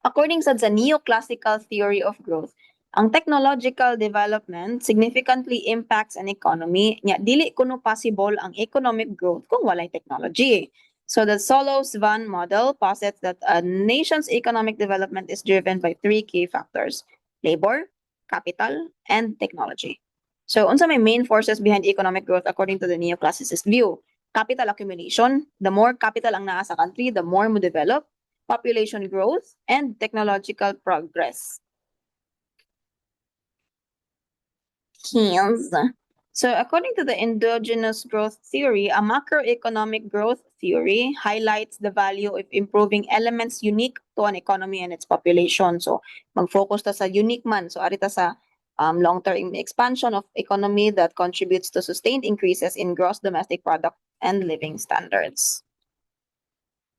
according sa neoclassical theory of growth, ang technological development significantly impacts an economy. Nya dili kuno possible ang economic growth kung walay technology. So the Solos-Van model posits that a nation's economic development is driven by three key factors: labor, capital, and technology. So unsa may main forces behind economic growth according to the neoclassicist view? Capital accumulation. The more capital ang naa sa country, the more mo develop. Population growth, and technological progress. Yes. So according to the endogenous growth theory, a macroeconomic growth theory highlights the value of improving elements unique to an economy and its population. So mag-focus ta sa unique man. So arita sa long-term expansion of economy that contributes to sustained increases in gross domestic product and living standards.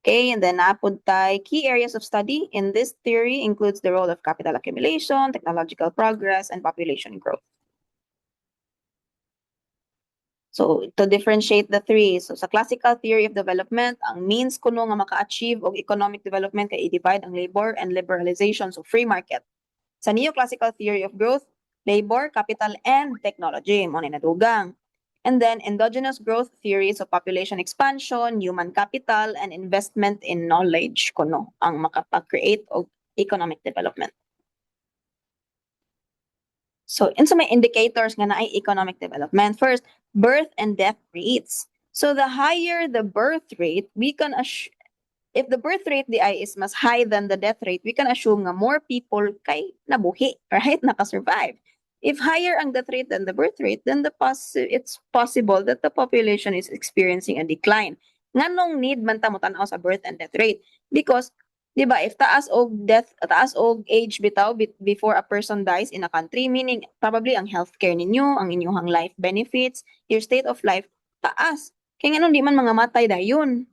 Okay, and then napod tay key areas of study in this theory includes the role of capital accumulation, technological progress, and population growth. So to differentiate the three, so sa classical theory of development, ang means kuno nga maka-achieve og economic development kay i-divide ang labor and liberalization, so free market. Sa neoclassical theory of growth, labor, capital, and technology mo ni nadugang. And then endogenous growth theories of population expansion, human capital, and investment in knowledge kuno ang makapag-create of economic development. So, in may indicators nga naay economic development. First, birth and death rates. So, the higher the birth rate, we can if the birth rate di ay is mas high than the death rate, we can assume nga more people kay nabuhi, right? Nakasurvive. If higher ang death rate than the birth rate, then it's possible that the population is experiencing a decline. Nganong need man ta mo tan-aw sa birth and death rate? Because, di ba, if taas og age bitaw before a person dies in a country, meaning probably ang healthcare ninyo, ang inyong life benefits, your state of life taas. Kaya nga di man mga matay dayon.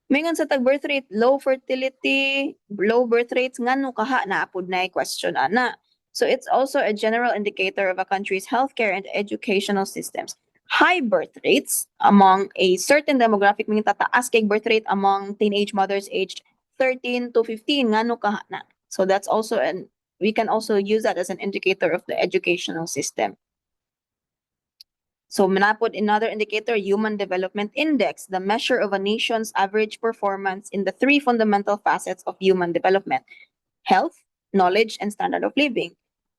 Mingon sa tag-birth rate, low fertility, low birth rates, ngano kaha naapod na question ana. So it's also a general indicator of a country's healthcare and educational systems. High birth rates among a certain demographic, meaning tataas kay birth rate among teenage mothers aged 13 to 15, ngano kaha na. So that's also we can also use that as an indicator of the educational system. So manapod another indicator, Human Development Index, the measure of a nation's average performance in the three fundamental facets of human development: health, knowledge, and standard of living.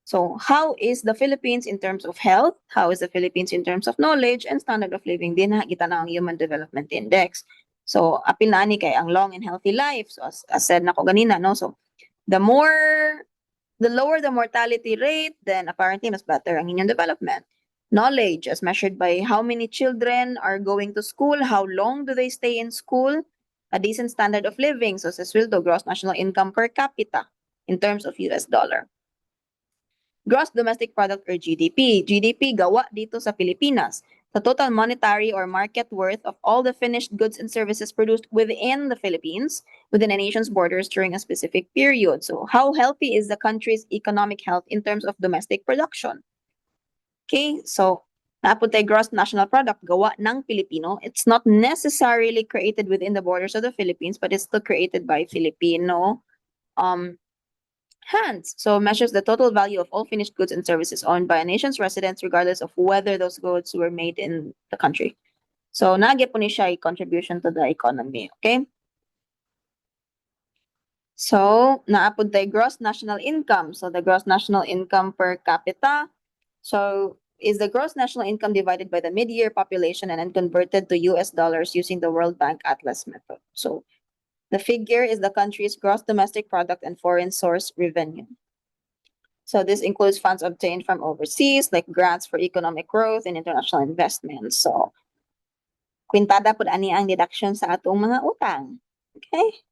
So how is the Philippines in terms of health? How is the Philippines in terms of knowledge and standard of living? Din nakita na ang Human Development Index. So apil na ni kay ang long and healthy life. So as said na ko ganina, no? So the lower the mortality rate, then apparently mas better ang inyong development. Knowledge, as measured by how many children are going to school, how long do they stay in school, a decent standard of living, so sa sweldo, gross national income per capita in terms of US dollar. Gross domestic product or GDP. GDP gawa dito sa Pilipinas. The total monetary or market worth of all the finished goods and services produced within the Philippines, within a nation's borders during a specific period. So how healthy is the country's economic health in terms of domestic production? Okay, so naapod tay gross national product gawa ng Pilipino. It's not necessarily created within the borders of the Philippines, but it's still created by Filipino hands. So measures the total value of all finished goods and services owned by a nation's residents, regardless of whether those goods were made in the country. So nagay po ni siya contribution to the economy, okay? So naapod tay gross national income. So the gross national income per capita. So is the gross national income divided by the mid-year population and then converted to US dollars using the World Bank Atlas method. So the figure is the country's gross domestic product and foreign source revenue. So this includes funds obtained from overseas, like grants for economic growth and international investments. So kwintada pud ani ang deduction sa atong mga utang. Okay?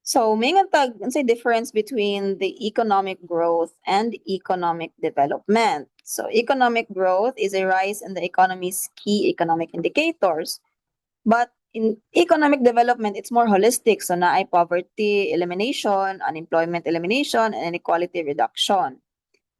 So, may nga tag, unsay difference between the economic growth and economic development. So, economic growth is a rise in the economy's key economic indicators. But in economic development, it's more holistic. So, naay poverty elimination, unemployment elimination, and inequality reduction.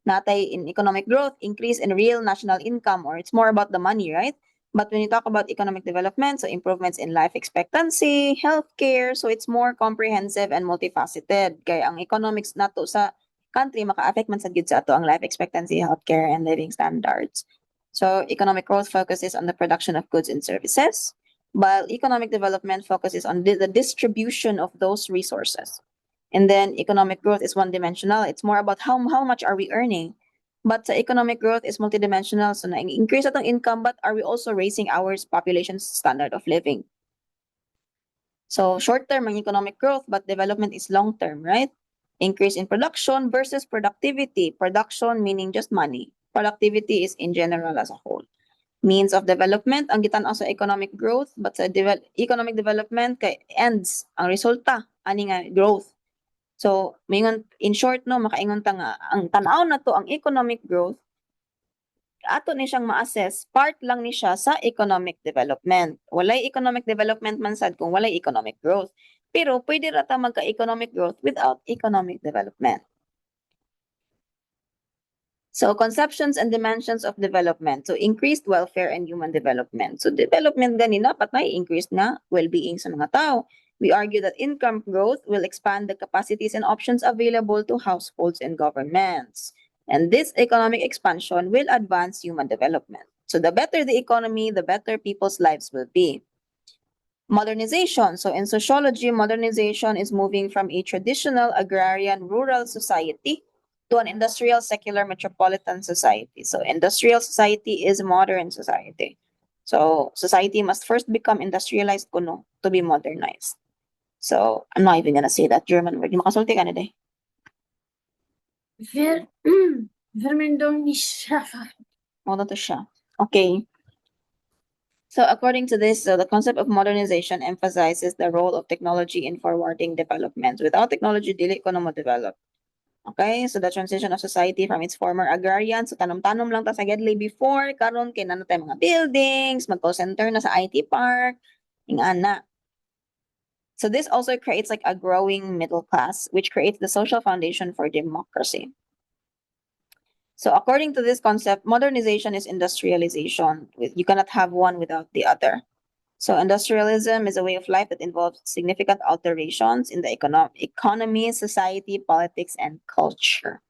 Natay in economic growth, increase in real national income, or it's more about the money, right? But when you talk about economic development, so improvements in life expectancy, healthcare, so it's more comprehensive and multifaceted. Kaya ang economics nato sa country maka-affect man sa gid sa ato ang life expectancy, healthcare, and living standards. So economic growth focuses on the production of goods and services, while economic development focuses on the distribution of those resources. And then economic growth is one-dimensional. It's more about how much are we earning. But sa economic growth is multidimensional. So na-increase atong income, but are we also raising our population's standard of living? So short-term ang economic growth, but development is long-term, right? Increase in production versus productivity. Production meaning just money. Productivity is in general as a whole. Means of development, ang gitan-aw sa economic growth, but sa economic development kay ends, ang resulta, ani nga growth. So, mingon, in short, no, makaingon ta nga, ang tanaw na to, ang economic growth, ato ni siyang ma-assess, part lang ni siya sa economic development. Walay economic development man sad kung walay economic growth. Pero pwede rata magka-economic growth without economic development. So, conceptions and dimensions of development. So, increased welfare and human development. So, development gani dapat may increased na well-being sa mga tao. We argue that income growth will expand the capacities and options available to households and governments. And this economic expansion will advance human development. So the better the economy, the better people's lives will be. Modernization. So in sociology, modernization is moving from a traditional agrarian rural society to an industrial secular metropolitan society. So industrial society is modern society. So society must first become industrialized kuno to be modernized. So I'm not even gonna say that German word. Di makasulti ka na day. Ano to siya? Okay. So according to this, the concept of modernization emphasizes the role of technology in forwarding development. Without technology, dili ko na mo develop. Okay, so the transition of society from its former agrarian, so tanom-tanom lang ta sa Gedley before, karon kay nano tay mga buildings, mag-call center na sa IT park, ingana. So this also creates like a growing middle class, which creates the social foundation for democracy. So according to this concept, modernization is industrialization. You cannot have one without the other. So industrialism is a way of life that involves significant alterations in the economy, society, politics, and culture.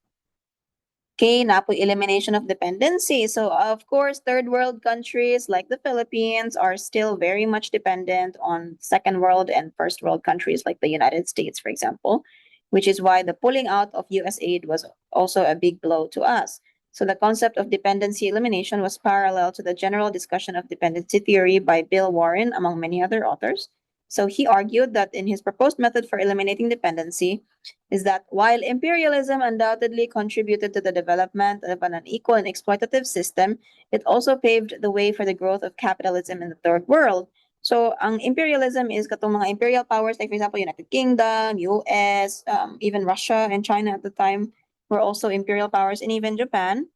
Okay, na po elimination of dependency. So of course, third world countries like the Philippines are still very much dependent on second world and first world countries like the United States, for example, which is why the pulling out of US aid was also a big blow to us. So the concept of dependency elimination was parallel to the general discussion of dependency theory by Bill Warren, among many other authors. So he argued that in his proposed method for eliminating dependency, is that while imperialism undoubtedly contributed to the development of an unequal and exploitative system, it also paved the way for the growth of capitalism in the third world. So, ang imperialism is katong mga imperial powers like for example United Kingdom, US, even Russia and China at the time were also imperial powers, and even Japan.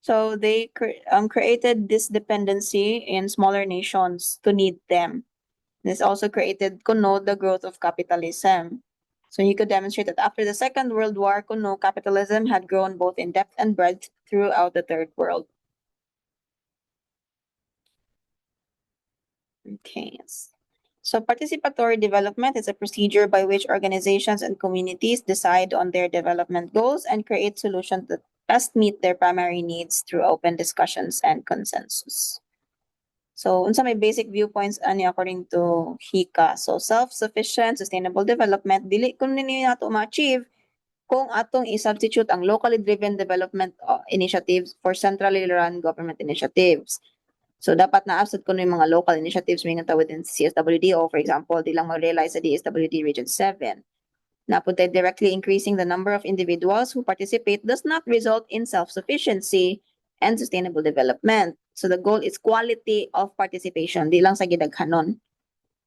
So they created this dependency in smaller nations to need them. This also created kuno the growth of capitalism. So you could demonstrate that after the Second World War, kuno capitalism had grown both in depth and breadth throughout the Third World. Okay. So participatory development is a procedure by which organizations and communities decide on their development goals and create solutions that best meet their primary needs through open discussions and consensus. So, unsa may basic viewpoints ani according to HICA. So, self-sufficient, sustainable development, dili kun nini nato ma-achieve kung atong i-substitute ang locally driven development initiatives for centrally run government initiatives. So, dapat na-absent ko yung mga local initiatives may nga within CSWD o for example, di lang mag-realize sa DSWD Region 7. Napunta directly increasing the number of individuals who participate does not result in self-sufficiency and sustainable development. So the goal is quality of participation, di lang sa gidaghanon.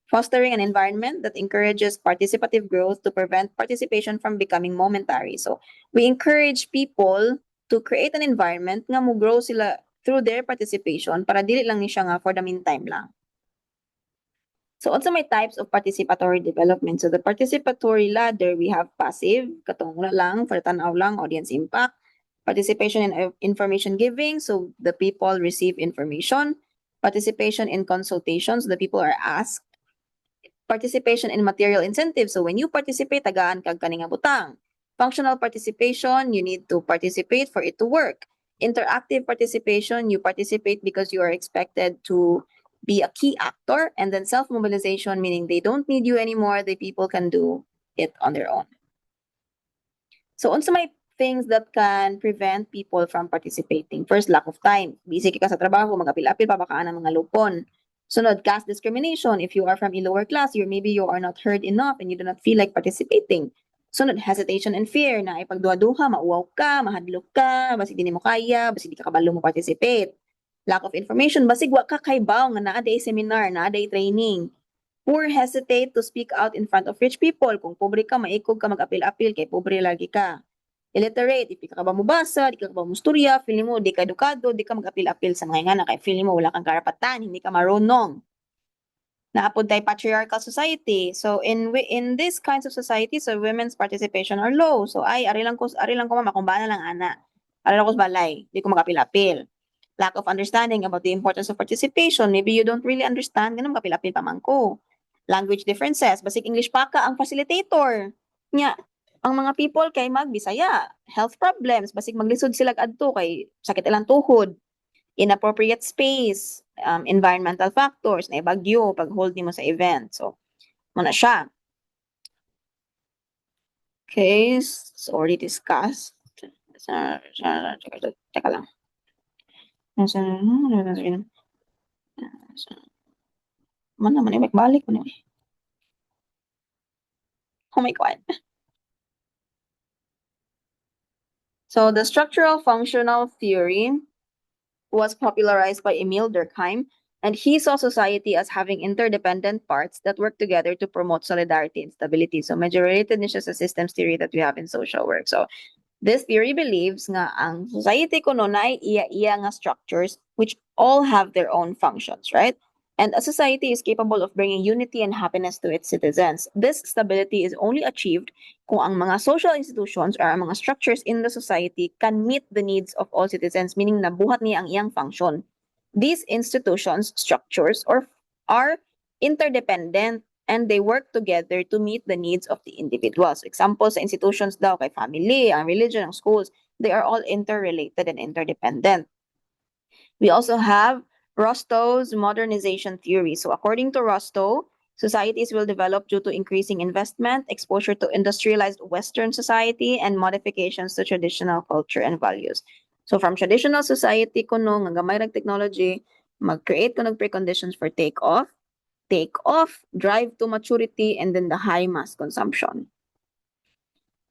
Fostering an environment that encourages participative growth to prevent participation from becoming momentary. So we encourage people to create an environment nga mo grow sila through their participation para dili lang ni siya nga for the meantime lang. So also may types of participatory development. So the participatory ladder, we have passive, katong wala lang, for tanaw lang, audience impact. Participation in information giving, so the people receive information. Participation in consultations, the people are asked. Participation in material incentives, so when you participate, tagaan kag kaning butang. Functional participation, you need to participate for it to work. Interactive participation, you participate because you are expected to be a key actor. And then self-mobilization, meaning they don't need you anymore, the people can do it on their own. So unsa may things that can prevent people from participating? First, lack of time. Busy ka sa trabaho, mag-apil-apil pa baka ng mga lupon. Sunod, caste discrimination. If you are from a lower class, maybe you are not heard enough and you do not feel like participating. Sunod, hesitation and fear na ipagduha-duha, mauwaw ka, mahadlok ka, basig di mo kaya, basig di ka kabalo mo participate. Lack of information, basig wa ka kaybaw nga naa day seminar, naa day training. Poor hesitate to speak out in front of rich people. Kung pobre ka, maikog ka mag-apil-apil kay pobre lagi ka. Illiterate, di ka ba mubasa, di ka ba musturya, feeling mo di ka edukado, di ka mag-apil-apil sa mga ingana kay feeling mo wala kang karapatan, hindi ka marunong. Naapod tayo patriarchal society. So in this kinds of society, so women's participation are low. So ay ari lang ko mama kung bana lang ana. Ari lang ko sa balay, di ko mag-apil-apil. Lack of understanding about the importance of participation. Maybe you don't really understand, ganun mag-apil-apil pa man ko. Language differences, basic English pa ka ang facilitator. Nya, ang mga people kay magbisaya, health problems, basig maglisod sila adto kay sakit ilang tuhod, inappropriate space, environmental factors, na bagyo pag hold nimo sa event. So, muna siya. Okay, so already discussed. Teka lang. Mana man balik mo ni. Oh my God. So the structural functional theory was popularized by Emile Durkheim, and he saw society as having interdependent parts that work together to promote solidarity and stability. So medyo related niya siya sa systems theory that we have in social work. So This theory believes nga ang society kuno na iya-iya nga structures which all have their own functions, right? And a society is capable of bringing unity and happiness to its citizens. This stability is only achieved kung ang mga social institutions or ang mga structures in the society can meet the needs of all citizens, meaning nabuhat niya ang iyang function. These institutions, structures, are interdependent and they work together to meet the needs of the individuals. Examples sa institutions daw kay family, ang religion, ang schools, they are all interrelated and interdependent. We also have Rostow's modernization theory. So according to Rostow, societies will develop due to increasing investment, exposure to industrialized Western society, and modifications to traditional culture and values. So from traditional society kuno nga gamay rag technology, mag-create ko ng preconditions for take off, drive to maturity, and then the high mass consumption.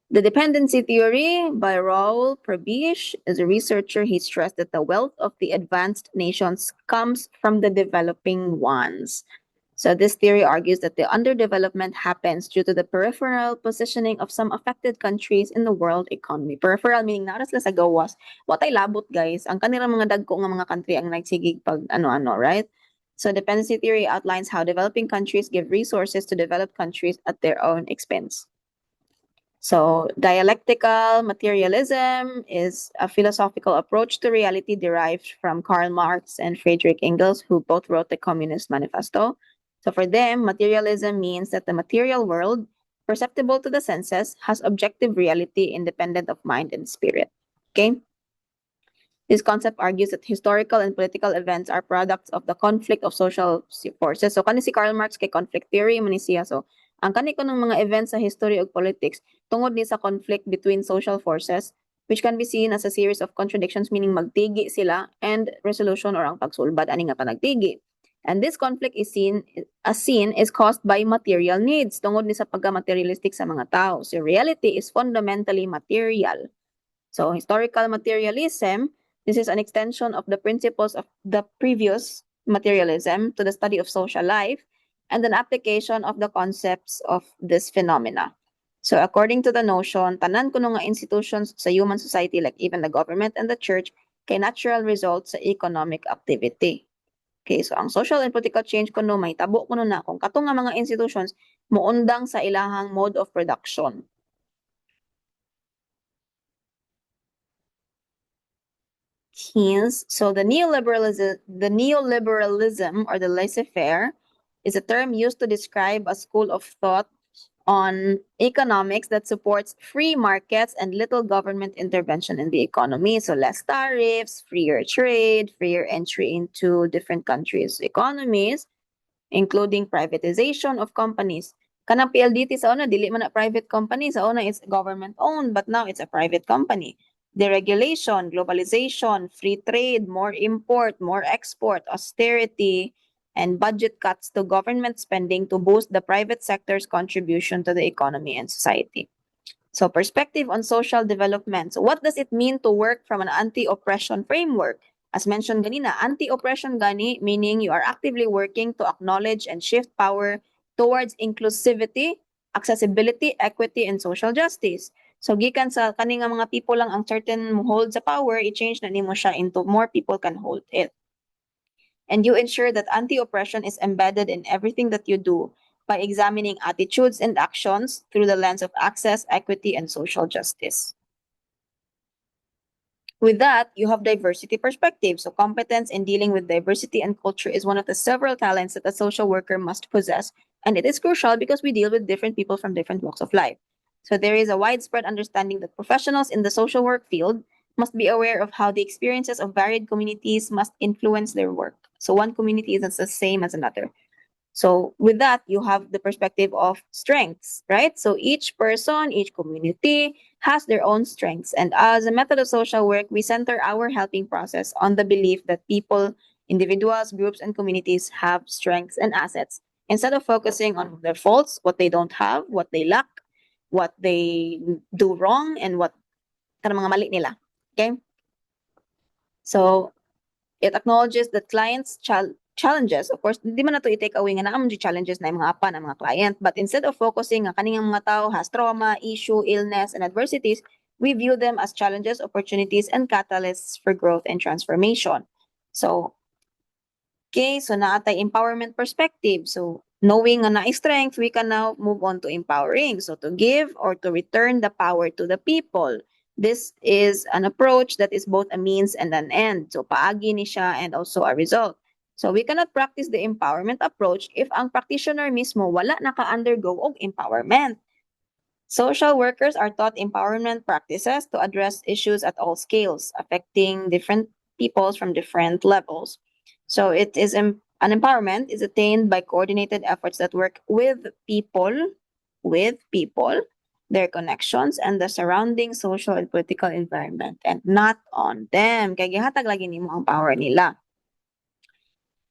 The dependency theory by Raoul Prebisch is a researcher. He stressed that the wealth of the advanced nations comes from the developing ones. So this theory argues that the underdevelopment happens due to the peripheral positioning of some affected countries in the world economy. Peripheral meaning naras la sa gawas. Watay labot guys. Ang kanila mga dagko nga mga country ang nagsigig pag ano-ano, right? So dependency theory outlines how developing countries give resources to developed countries at their own expense. So dialectical materialism is a philosophical approach to reality derived from Karl Marx and Friedrich Engels, who both wrote the Communist Manifesto. So for them, materialism means that the material world, perceptible to the senses, has objective reality independent of mind and spirit. Okay? This concept argues that historical and political events are products of the conflict of social forces. So kani si Karl Marx kay conflict theory man ni siya. So ang kani ko ng mga events sa history ug politics tungod ni sa conflict between social forces which can be seen as a series of contradictions, meaning magtigi sila, and resolution or ang pagsulbad ani nga panagtigi. And this conflict is seen is caused by material needs tungod ni sa pagka-materialistic sa mga tao. So reality is fundamentally material. So historical materialism, this is an extension of the principles of the previous materialism to the study of social life and an application of the concepts of this phenomena. So according to the notion, tanan kuno nga institutions sa human society like even the government and the church kay natural results sa economic activity. Okay, so ang social and political change kuno may tabo kuno na kung kato nga mga institutions moundang sa ilahang mode of production. So the neoliberalism or the laissez-faire is a term used to describe a school of thought on economics that supports free markets and little government intervention in the economy. So less tariffs, freer trade, freer entry into different countries' economies, including privatization of companies. Kanang PLDT sa una, dili man na private company. Sa una, it's government owned, but now it's a private company. Deregulation, globalization, free trade, more import, more export, austerity, and budget cuts to government spending to boost the private sector's contribution to the economy and society. So perspective on social development. So what does it mean to work from an anti-oppression framework? As mentioned ganina, anti-oppression gani meaning you are actively working to acknowledge and shift power towards inclusivity, accessibility, equity, and social justice. So gikan sa kani nga mga people lang ang certain hold sa power, i-change na nimo siya into more people can hold it. And you ensure that anti-oppression is embedded in everything that you do by examining attitudes and actions through the lens of access, equity, and social justice. With that, you have diversity perspective. So competence in dealing with diversity and culture is one of the several talents that a social worker must possess. And it is crucial because we deal with different people from different walks of life. So there is a widespread understanding that professionals in the social work field must be aware of how the experiences of varied communities must influence their work. So one community isn't the same as another. So with that, you have the perspective of strengths, right? So each person, each community has their own strengths. And as a method of social work, we center our helping process on the belief that people, individuals, groups, and communities have strengths and assets. Instead of focusing on their faults, what they don't have, what they lack, what they do wrong, and what kanang mga mali nila. Okay? So it acknowledges that clients' challenges. Of course, hindi man na to i-take away nga naman yung challenges na yung mga mga client. But instead of focusing nga kaning mga tao has trauma, issue, illness, and adversities, we view them as challenges, opportunities, and catalysts for growth and transformation. So, okay, so naatay empowerment perspective. So, knowing nga na strength, we can now move on to empowering. So, to give or to return the power to the people. This is an approach that is both a means and an end. So, paagi ni siya and also a result. So, we cannot practice the empowerment approach if ang practitioner mismo wala naka-undergo og empowerment. Social workers are taught empowerment practices to address issues at all scales, affecting different peoples from different levels. So it is an empowerment is attained by coordinated efforts that work with people, their connections, and the surrounding social and political environment, and not on them. Kaya gihatag lagi nimo ang power nila.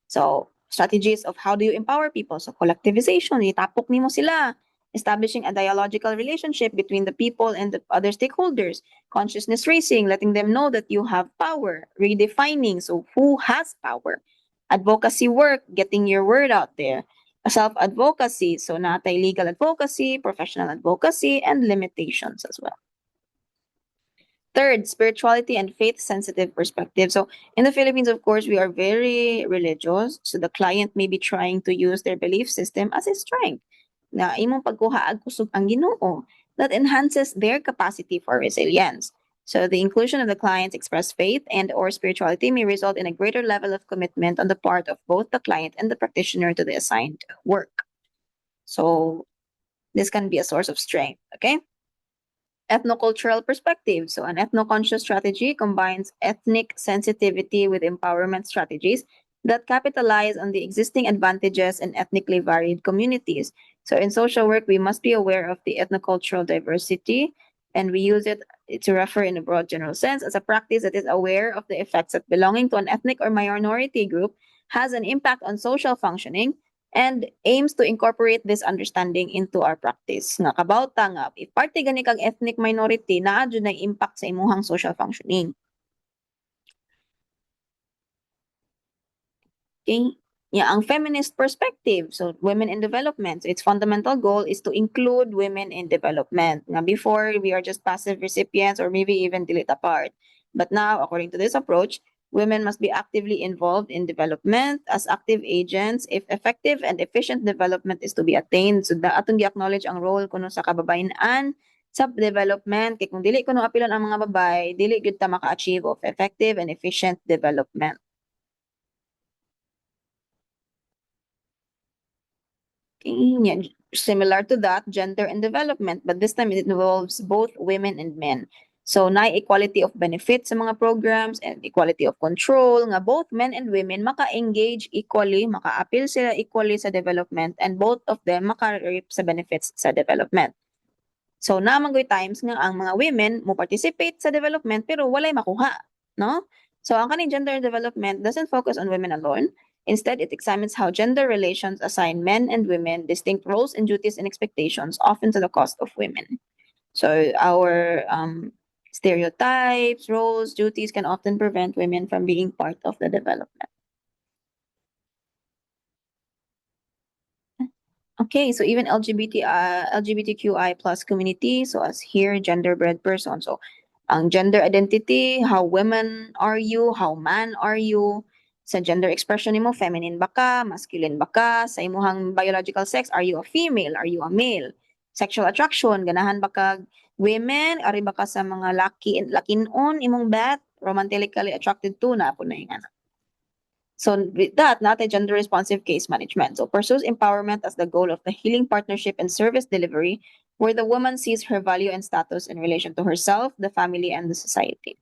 So, strategies of how do you empower people? So, collectivization, itapok nimo sila. Establishing a dialogical relationship between the people and the other stakeholders. Consciousness raising, letting them know that you have power. Redefining, so who has power? Advocacy work, getting your word out there. Self-advocacy, so natay legal advocacy, professional advocacy, and limitations as well. Third, spirituality and faith-sensitive perspective. So in the Philippines, of course, we are very religious. So the client may be trying to use their belief system as a strength. Na imong pagkuhaag kusog ang Ginoo. That enhances their capacity for resilience. So the inclusion of the client's expressed faith and or spirituality may result in a greater level of commitment on the part of both the client and the practitioner to the assigned work. So this can be a source of strength, okay? Ethnocultural perspective. So an ethno-conscious strategy combines ethnic sensitivity with empowerment strategies that capitalize on the existing advantages in ethnically varied communities. So in social work, we must be aware of the ethnocultural diversity, and we use it to refer in a broad general sense as a practice that is aware of the effects that belonging to an ethnic or minority group has an impact on social functioning and aims to incorporate this understanding into our practice. Nga kabawta nga, if parte gani kag ethnic minority, naa jud na impact sa imuhang social functioning. Okay? Yeah, ang feminist perspective, so women in development, so its fundamental goal is to include women in development. Now, before, we are just passive recipients or maybe even delete apart. But now, according to this approach, women must be actively involved in development as active agents if effective and efficient development is to be attained. So, atong gi-acknowledge ang role kuno sa kababayenan sa development. Kaya kung dili kuno apilon ang mga babay, dili gyud ta maka-achieve of effective and efficient development. Yeah, similar to that, gender and development, but this time it involves both women and men. So, na equality of benefits sa mga programs and equality of control nga both men and women maka-engage equally, maka-appeal sila equally sa development and both of them maka-reap sa benefits sa development. So, namangoy times nga ang mga women mo participate sa development pero walay makuha, no? So, ang kaning gender development doesn't focus on women alone. Instead, it examines how gender relations assign men and women distinct roles and duties and expectations, often to the cost of women. So, our stereotypes, roles, duties can often prevent women from being part of the development. Okay, so even LGBTQI plus community, so as here, gender-bread person. So, ang gender identity, how women are you, how man are you, sa gender expression nimo, feminine ba ka, masculine ba ka, sa imuhang biological sex, are you a female, are you a male? Sexual attraction, ganahan ba ka women, ari ba ka sa mga lakinon, imong bet, romantically attracted to, na po na yung ano. So with that, not a gender responsive case management. So pursues empowerment as the goal of the healing partnership and service delivery, where the woman sees her value and status in relation to herself, the family, and the society.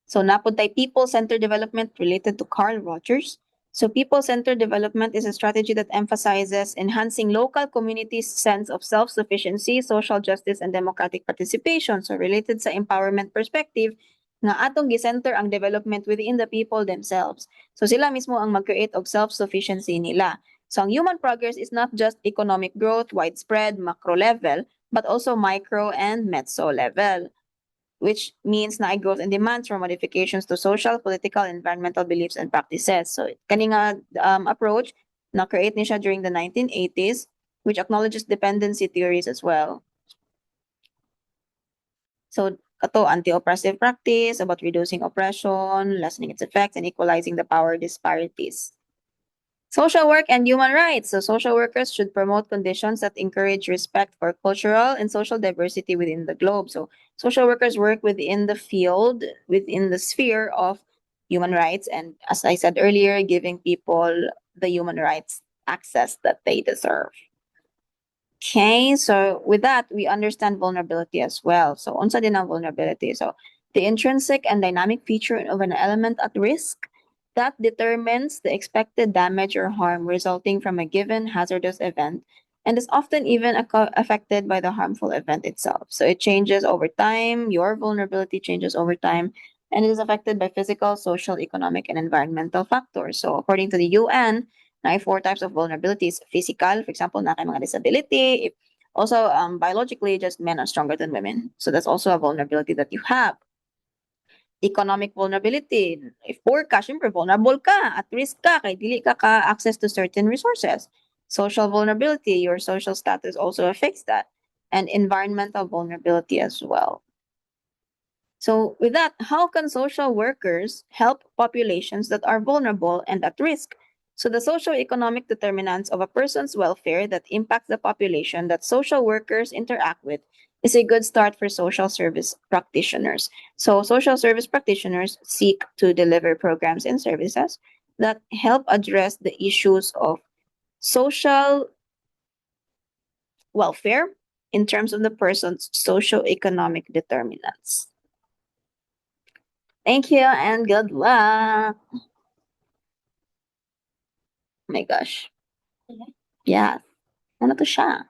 So napuntay people-centered development related to Carl Rogers. So people-centered development is a strategy that emphasizes enhancing local communities' sense of self-sufficiency, social justice, and democratic participation. So related sa empowerment perspective, nga atong gi-center ang development within the people themselves. So sila mismo ang mag-create of self-sufficiency nila. So ang human progress is not just economic growth, widespread, macro level, but also micro and meso level, which means na growth and demands for modifications to social, political, environmental beliefs and practices. So kani nga approach na create ni siya during the 1980s, which acknowledges dependency theories as well. So, ito, anti-oppressive practice about reducing oppression, lessening its effects, and equalizing the power disparities. Social work and human rights. So, social workers should promote conditions that encourage respect for cultural and social diversity within the globe. So, social workers work within the field, within the sphere of human rights. And as I said earlier, giving people the human rights access that they deserve. Okay, so with that, we understand vulnerability as well. So, unsa din ang vulnerability? So, the intrinsic and dynamic feature of an element at risk that determines the expected damage or harm resulting from a given hazardous event and is often even affected by the harmful event itself. So, it changes over time, your vulnerability changes over time, and it is affected by physical, social, economic, and environmental factors. So, according to the UN, na four types of vulnerabilities. Physical, for example, na kay mga disability. If, also, biologically, just men are stronger than women. So that's also a vulnerability that you have. Economic vulnerability. If poor ka, syempre vulnerable ka, at risk ka, kay dili ka access to certain resources. Social vulnerability, your social status also affects that. And environmental vulnerability as well. So, with that, how can social workers help populations that are vulnerable and at risk? So, the socio-economic determinants of a person's welfare that impacts the population that social workers interact with is a good start for social service practitioners. So, social service practitioners seek to deliver programs and services that help address the issues of social welfare in terms of the person's socio-economic determinants. Thank you and good luck. Oh my gosh. Yeah. Ano to siya?